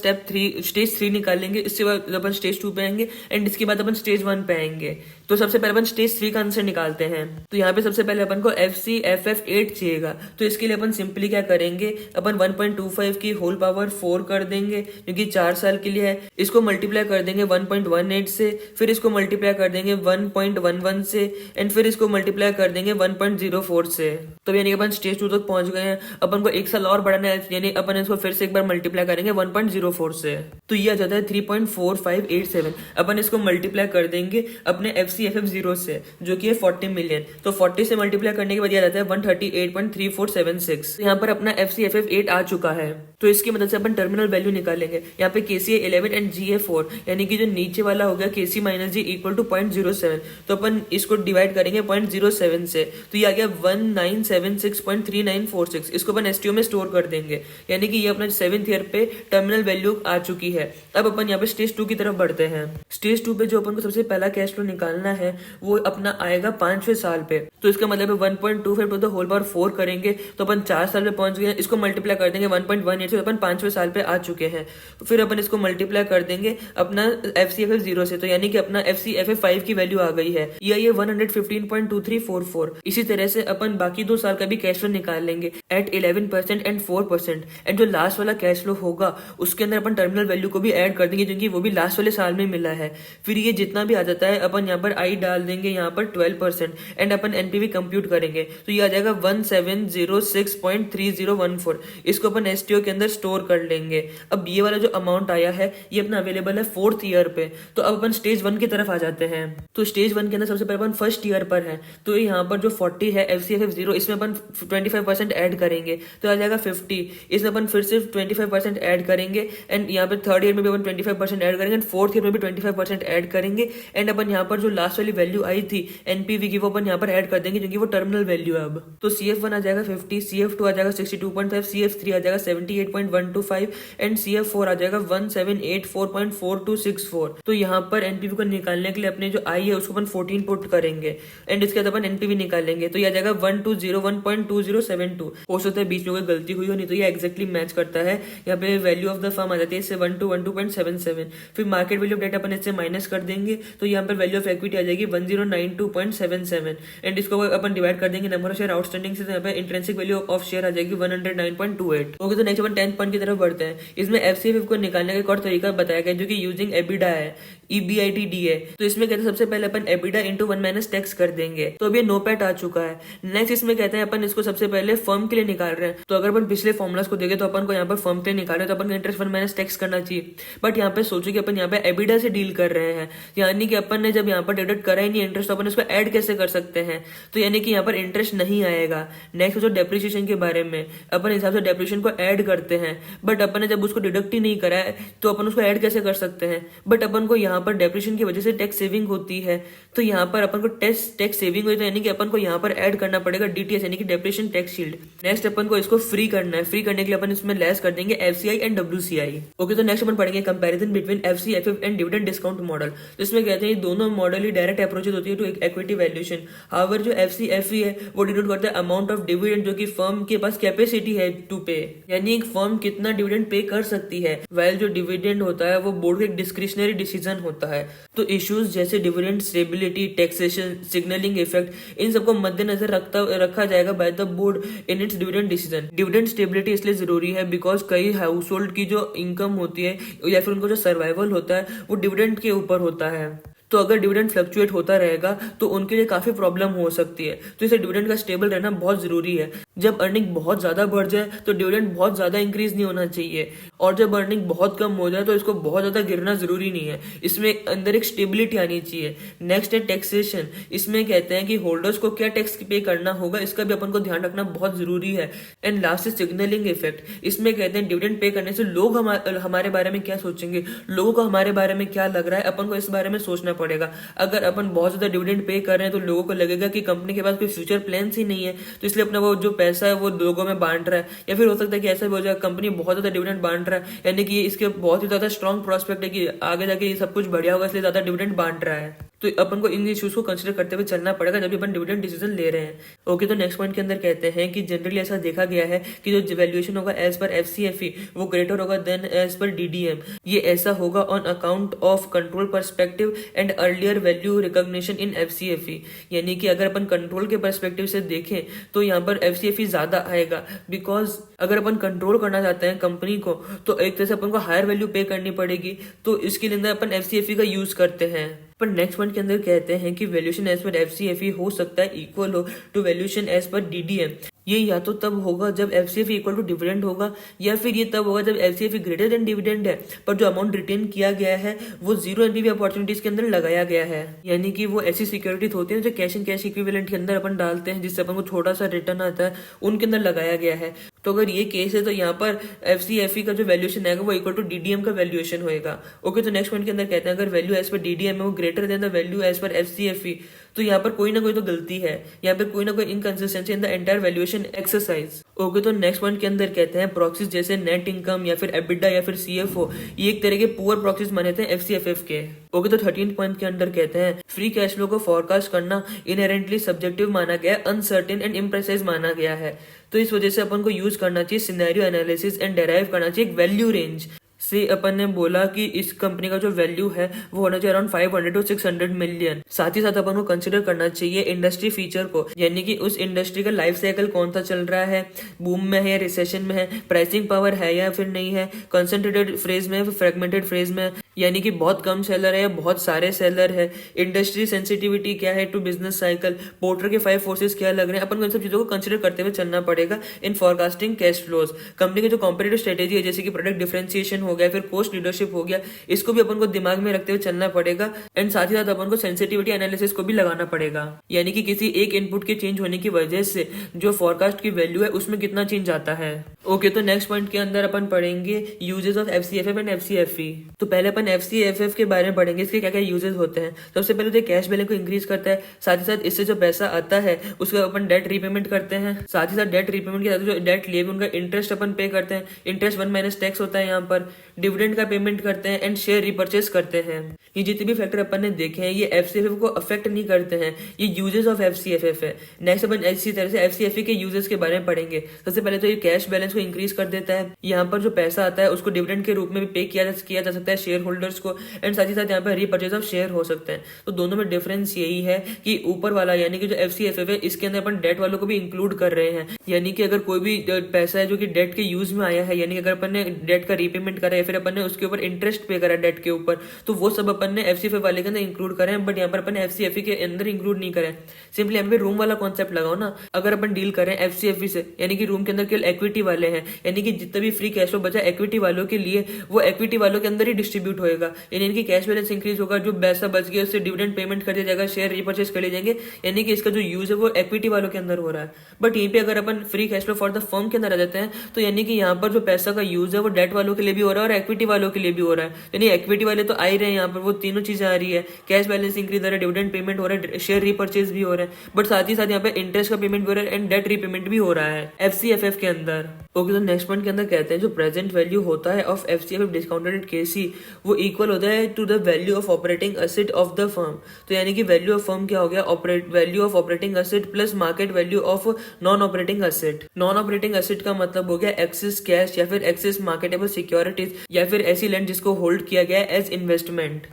स्टेज 3 निकालेंगे, इसके बाद अपन स्टेज 2 पे आएंगे एंड इसके बाद अपन स्टेज 1 पे आएंगे। तो सबसे पहले अपन स्टेज 3 का आंसर निकालते हैं। तो यहाँ पे सबसे पहले अपन को FCFF 8 चाहिएगा, तो इसके लिए अपन सिंपली क्या करेंगे, अपन 1.25 की होल पावर 4 कर देंगे, क्योंकि 4 साल के लिए है। इसको मल्टीप्लाई कर देंगे 1.18 से, फिर इसको मल्टीप्लाई कर देंगे 1.11 से, एंड फिर इसको मल्टीप्लाई कर देंगे 1.04 से। तो यानी कि अपन स्टेज 2 तक पहुंच गए हैं। अपन को एक साल और बढ़ाना है, यानी अपन इसको फिर से एक बार मल्टीप्लाई करेंगे 1.04 से, तो ये आ जाता है 3.4587। अपन इसको मल्टीप्लाई कर देंगे अपने FCFF 0 से, जो कि है 40 मिलियन, तो 40 से मल्टीप्लाई करने के बाद ये आ जाता है 138.3476। यहाँ पर अपना FCFF 8 आ चुका है, तो इसकी मदद से अपन टर्मिनल वैल्यू निकालेंगे। यहाँ पे KCA 11 एंड GA 4, यानी कि जो नीचे वाला हो गया KC minus G equal to 0.07, तो अपन इसको डिवाइड करेंगे 0.07 से, तो ये आ गया 1976.3946। इसको अपन एसटीओ में स्टोर कर देंगे, यानी कि ये अपना 7th ईयर पे टर्मिनल वैल्यू आ चुकी है। अब अपन यहाँ पे स्टेज 2 की तरफ बढ़ते हैं। स्टेज 2 पे जो अपन को सबसे पहला कैश फ्लो निकालना है वो अपना आएगा 5वें साल पे, तो इसका मतलब है 1.25 टू द होल पावर 4 करेंगे, तो अपन 4 साल पे पहुंच गए। इसको मल्टीप्लाई कर देंगे 1.18 से, अपन 5वें साल पे आ चुके हैं। फिर अपन इसको मल्टीप्लाई कर देंगे अपना FCFF 0 से, तो यानी कि अपना FCFF 5 की वैल्यू आ गई है, ये 115.2344। इसी तरह से अपन बाकी 2 साल का भी कैश फ्लो निकाल लेंगे एट 11% एंड 4%, एंड जो लास्ट वाला कैश फ्लो होगा उसके अंदर अपन टर्मिनल वैल्यू को भी ऐड कर देंगे, क्योंकि वो भी लास्ट वाले साल में मिला है। फिर ये जितना भी आ जाता है अपन यहाँ पर आई डाल देंगे यहाँ पर 12% एंड अपन एनपीवी कंप्यूट करेंगे तो ये आ जाएगा 1706.3014। इसको अपन एसटीओ के अंदर स्टोर कर लेंगे। अब ये वाला जो अमाउंट आया है ये अपना अवेलेबल है 4th ईयर पे। तो अब अपन स्टेज 1 की तरफ आ जाते हैं। तो स्टेज 1 के अंदर सबसे पहले अपन फर्स्ट ईयर पर है तो यहाँ पर जो 40 है FCFF0 इसमें अपन 25% ऐड करेंगे तो आ जाएगा 50। इसमें अपन फिर से 25% ऐड करेंगे एंड यहाँ पे थर्ड ईयर में भी अपन 25% ऐड करेंगे एंड फोर्थ ईयर में भी 25% ऐड करेंगे एंड अपन यहाँ पर जो लास्ट वाली वैल्यू आई थी एनपीवी की वो अपन यहाँ पर ऐड कर देंगे क्योंकि वो टर्मिनल वैल्यू है। अब तो CF1 आ जाएगा 50, CF2 आ जाएगा 62.5, CF3 आ जाएगा 78.125 एंड CF4 आ जाएगा 1784.4264। तो यहाँ पर एनपीवी को निकालने के लिए अपने जो आई है उसको अपन 14 पुट करेंगे एंड इसके बाद अपन एनपीवी निकालेंगे तो ये आ जाएगा 1201.2072। हो सकता है बीच में कोई गलती हुई हो, नहीं तो ये एक्जैक्टली मैच करता है। यहाँ पे वैल्यू ऑफ द फर्म आ जाती है इससे 1212.77। फिर मार्केट वैल्यू ऑफ डेट अपन इससे माइनस कर देंगे तो यहाँ पर वैल्यू ऑफ इक्विटी आ जाएगी 1092.77 एंड इसको अपन डिवाइड कर देंगे नंबर ऑफ शेयर आउटस्टैंडिंग से। यहाँ पे इंट्रिंसिक वैल्यू ऑफ शेयर आ जाएगी 109.28। ओके तो नेक्स्ट अपन 10th पॉइंट की तरफ बढ़ते हैं। इसमें FCF को निकालने का एक और तरीका बताया गया जो कि यूजिंग एबिडा है, EBITD है। तो इसमें कहते हैं सबसे पहले अपन एबिडा इंटू 1 माइनस टैक्स कर देंगे तो अभी नोपैट आ चुका है। नेक्स्ट इसमें कहते हैं अपन इसको सबसे पहले फर्म के लिए निकाल रहे हैं तो अगर अपन पिछले फॉर्मुलास को देखें तो अपन को यहाँ पर फर्म के लिए निकाल रहे हैं तो अपन को इंटरेस्ट 1 माइनस टैक्स करना चाहिए। बट यहाँ पे सोचो कि अपन यहाँ पे एबिडा से डील कर रहे हैं यानी कि अपन ने जब यहाँ पर डिडक्ट करा ही नहीं इंटरेस्ट तो अपन इसको ऐड कैसे कर सकते हैं, तो यानी कि यहाँ पर इंटरेस्ट नहीं आएगा। नेक्स्ट जो डेप्रिसिएशन के बारे में अपन हिसाब से डेप्रिसिएशन को ऐड करते हैं बट अपन ने जब उसको डिडक्ट ही नहीं करा है तो अपन उसको ऐड कैसे कर सकते हैं। बट अपन को यहाँ पर डेप्रिसिएशन की वजह से टैक्स सेविंग होती है तो यहाँ पर अपन को टैक्स सेविंग हुई तो यानी कि अपन को यहाँ पर ऐड करना पड़ेगा DTS यानी कि डेप्रिसिएशन टैक्स शील्ड। नेक्स्ट अपन को इसको फ्री करना है। फ्री करने के लिए अपन इसमें लेस कर देंगे FCI एंड WCI। ओके तो नेक्स्ट अपन पढ़ेंगे comparison between FCFF and dividend discount model. तो इसमें कहते हैं दोनों मॉडल ही डायरेक्ट अप्रोचेज होती है टू इक्विटी वैल्यूएशन। हाउएवर जो FCFE है वो डिनोट करता है अमाउंट ऑफ डिविडेंड जो कि फर्म के पास कैपेसिटी है टू पे, यानी एक फर्म कितना डिविडेंड पे कर सकती है। वाइल जो डिविडेंड होता है वो बोर्ड का एक डिस्क्रिशनरी डिसीजन होता है। तो इश्यूज जैसे dividend stability, taxation, signalling effect in सबको मद्देनजर रखा जाएगा by the board in its dividend decision. Dividend stability इसलिए जरूरी है बिकॉज कई हाउस होल्ड की जो इनकम होती है या फिर उनको जो सर्वाइवल होता है वो डिविडेंड के ऊपर होता है। तो अगर डिविडेंड फ्लक्चुएट होता रहेगा तो उनके लिए काफी प्रॉब्लम हो सकती है। तो इसे डिविडेंड का स्टेबल रहना बहुत जरूरी है। जब अर्निंग बहुत ज्यादा बढ़ जाए तो डिविडेंड बहुत ज्यादा इंक्रीज नहीं होना चाहिए और जब अर्निंग बहुत कम हो जाए तो इसको बहुत ज्यादा गिरना जरूरी नहीं है। इसमें अंदर एक स्टेबिलिटी आनी चाहिए। नेक्स्ट है टैक्सेशन। इसमें कहते हैं कि होल्डर्स को क्या टैक्स पे करना होगा इसका भी अपन को ध्यान रखना बहुत जरूरी है। एंड लास्ट है सिग्नलिंग इफेक्ट। इसमें कहते हैं डिविडेंड पे करने से लोग हमारे बारे में क्या सोचेंगे, लोगों को हमारे बारे में क्या लग रहा है, अपन को इस बारे में सोचना पड़ेगा। अगर अपन बहुत ज्यादा डिविडेंड पे कर रहे हैं तो लोगों को लगेगा कि कंपनी के पास कोई फ्यूचर प्लान ही नहीं है तो इसलिए अपना वो जो पैसा है वो लोगों में बांट रहा है। या फिर हो सकता है कि ऐसा भी हो जाए कंपनी बहुत ज्यादा डिविडेंड बांट रहा है यानी कि इसके बहुत ही ज्यादा स्ट्रॉन्ग प्रोस्पेक्ट है कि आगे जाके ये सब कुछ बढ़िया होगा इसलिए ज्यादा डिविडेंड बांट रहा है। तो अपन को इन इश्यूज को कंसीडर करते हुए चलना पड़ेगा जब भी अपन डिविडेंड डिसीजन ले रहे हैं। ओके तो नेक्स्ट पॉइंट के अंदर कहते हैं कि जनरली ऐसा देखा गया है कि जो वैल्यूएशन होगा एज पर FCFE वो ग्रेटर होगा देन एज पर DDM। ये ऐसा होगा on account of control perspective and earlier value recognition in FCFE। यानी कि अगर अपन कंट्रोल के पर्सपेक्टिव से देखें तो यहाँ पर FCFE ज्यादा आएगा बिकॉज अगर अपन कंट्रोल करना चाहते हैं कंपनी को तो एक तरह से अपन को हायर वैल्यू पे करनी पड़ेगी तो इसके लिए अपन FCFE का यूज करते हैं। पर नेक्स्ट पॉइंट के अंदर कहते हैं कि वैल्यूएशन एज पर FCFE हो सकता है इक्वल हो to valuation as per DDM। ये या तो तब होगा जब FCFE इक्वल टू डिविडेंड होगा या फिर ये तब होगा जब FCFE ग्रेटर देन डिविडेंड है पर जो अमाउंट रिटेन किया गया है वो जीरो एनपीवी अपॉर्चुनिटीज के अंदर लगाया गया है। यानी कि वो ऐसी सिक्योरिटीज होती है जो कैश एंड कैश इक्विवेलेंट के अंदर अपन डालते हैं जिससे अपन को थोड़ा सा रिटर्न आता है उनके अंदर लगाया गया है। तो अगर ये केस है तो यहाँ पर FCFE का जो वैल्यूएशन आएगा वो इक्वल टू DDM का वैल्यूएशन होगा। ओके तो नेक्स्ट पॉइंट के अंदर कहते हैं अगर वैल्यू एज पर DDM है वो greater than the value as per FCFE तो यहाँ पर कोई ना कोई तो गलती है, यहाँ पर कोई ना कोई inconsistency in the entire valuation exercise. Okay तो नेक्स्ट पॉइंट के अंदर कहते हैं प्रॉक्सीज जैसे नेट इनकम या फिर एबिडा या फिर CFO ये एक तरह के पुअर प्रॉक्सीज माने थे FCFF के। ओके तो 13 पॉइंट के अंदर कहते हैं फ्री कैश फ्लो को फोरकास्ट करना इनहेरेंटली सब्जेक्टिव माना गया है, अनसर्टेन एंड इम्प्रेसाइज माना गया है। तो इस वजह से अपन को यूज करना चाहिए सिनेरियो एनालिसिस एंड डेराइव करना चाहिए एक वैल्यू रेंज से। अपन ने बोला कि इस कंपनी का जो वैल्यू है वो होना चाहिए अराउंड 500 to 600 मिलियन। साथ ही साथ अपन को कंसिडर करना चाहिए इंडस्ट्री फीचर को, यानी कि उस इंडस्ट्री का लाइफ साइकिल कौन सा चल रहा है, बूम में है या रिसेशन में है, प्राइसिंग पावर है या फिर नहीं है, कंसंट्रेटेड फ्रेज में है, फ्रेगमेंटेड फ्रेज में यानी कि बहुत कम सेलर है या बहुत सारे सेलर है, इंडस्ट्री सेंसिटिविटी क्या है टू बिजनेस साइकिल, पोर्टर के 5 फोर्सेस क्या लग रहे हैं, अपन को इन सब चीजों को कंसिडर करते हुए चलना पड़ेगा इन फॉरकास्टिंग कैश फ्लोज। कंपनी की जो कॉम्पिटिटिव स्ट्रेटेजी है, जैसे कि प्रोडक्ट डिफरेंशिएशन हो गया, फिर कोस्ट लीडरशिप हो गया, इसको भी अपन को दिमाग में रखते हुए चलना पड़ेगा। एंड साथ ही साथ अपन को सेंसिटिविटी एनालिसिस को भी लगाना पड़ेगा, यानी कि किसी एक इनपुट के चेंज होने की वजह से जो फोरकास्ट की वैल्यू है उसमें कितना चेंज आता है। ओके, तो नेक्स्ट पॉइंट के अंदर अपन पढ़ेंगे यूजेस ऑफ एफसीएफएफ एंड एफसीएफई। तो पहले अपन एफसीएफएफ के बारे में पढ़ेंगे, इसके क्या क्या यूजेस होते हैं। सबसे पहले तो कैश बैलेंस को इंक्रीज करता है, साथ ही साथ इससे जो पैसा आता है उसका अपन डेट रीपेमेंट करते हैं, साथ ही साथ डेट रीपेमेंट के साथ जो डेट लिए उनका इंटरेस्ट अपन पे करते हैं, इंटरेस्ट 1 माइनस टैक्स होता है यहाँ पर, डिविडेंड का पेमेंट करते हैं एंड शेयर रिपर्चेस करते हैं। ये जितने भी फैक्टर अपन ने देखे हैं ये एफसीएफएफ को अफेक्ट नहीं करते हैं, ये यूजेस ऑफ एफसीएफएफ है। नेक्स्ट अपन इसी तरह से एफसीएफई के यूजेस के बारे में पढ़ेंगे। सबसे पहले तो ये कैश बैलेंस को इंक्रीज कर देता है, यहाँ पर जो पैसा आता है उसको डिविडेंड के रूप में भी पे किया जा सकता है शेयर होल्डर्स को, एंड साथ ही साथ यहाँ पर रीपर्चेज ऑफ शेयर हो सकते हैं। तो दोनों में डिफरेंस यही है कि ऊपर वाला यानी कि जो एफसीएफएफ है इसके अंदर अपन डेट वालों को भी इंक्लूड कर रहे हैं, यानी कि अगर कोई भी पैसा है जो कि डेट के यूज में आया है, यानी कि अगर अपन ने डेट का रीपेमेंट करा है, फिर अपन ने उसके ऊपर इंटरेस्ट पे करा डेट के ऊपर, तो वो सब अपन ने एफसीएफएफ वाले के अंदर इंक्लूड करे हैं, बट यहाँ पर अपन एफसीएफई के अंदर इंक्लूड नहीं करें। सिंपली यहाँ पे रूम वाला कॉन्सेप्ट लगाओ ना, अगर अपन डील करें एफसीएफई से, यानी कि रूम के अंदर केवल इक्विटी वाले हैं, यानी कि जितना भी फ्री कैश फ्लो बचा इक्विटी वालों के लिए वो इक्विटी वालों के अंदर ही डिस्ट्रीब्यूट होएगा, यानी इनकी कैश बैलेंस इंक्रीज होगा, जो पैसा बच गया उससे डिविडेंड पेमेंट कर दिया जाएगा, शेयर रिपर्चेस कर लिए जाएंगे, यानी कि इसका जो यूज है वो इक्विटी वालों के अंदर हो रहा है। बट यहीं पे अगर अपन free cash flow for the firm के अंदर आ जाते हैं तो यानी कि यहाँ पर जो पैसा का यूज है वो डेट वालों के लिए भी हो रहा है और इक्विटी वालों के लिए भी हो रहा है, यानी इक्विटी वाले तो आ ही रहे हैं यहाँ पर, वो तीनों चीजें आ रही है, कैश बैलेंस इंक्रीज हो रहा है, डिविडेंड पेमेंट हो रहा है, शेयर रिपर्चेज भी हो रहा है, बट साथ ही साथ यहाँ पे इंटरेस्ट का पेमेंट भी हो रहा है एंड डेट रीपेमेंट भी हो रहा है एफसीएफएफ के अंदर। ओके, तो नेक्स्ट पॉइंट के अंदर कहते हैं जो प्रेजेंट वैल्यू होता है of FCFF discounted at KC वो इक्वल होता है to the value of operating asset of the firm. तो यानी कि वैल्यू ऑफ फर्म क्या हो गया, value of operating asset plus market value of non operating asset. Non operating asset का मतलब हो गया एक्सेस कैश या फिर एक्सेस मार्केटेबल सिक्योरिटीज या फिर ऐसी लैंड जिसको होल्ड किया गया है एज इन्वेस्टमेंट।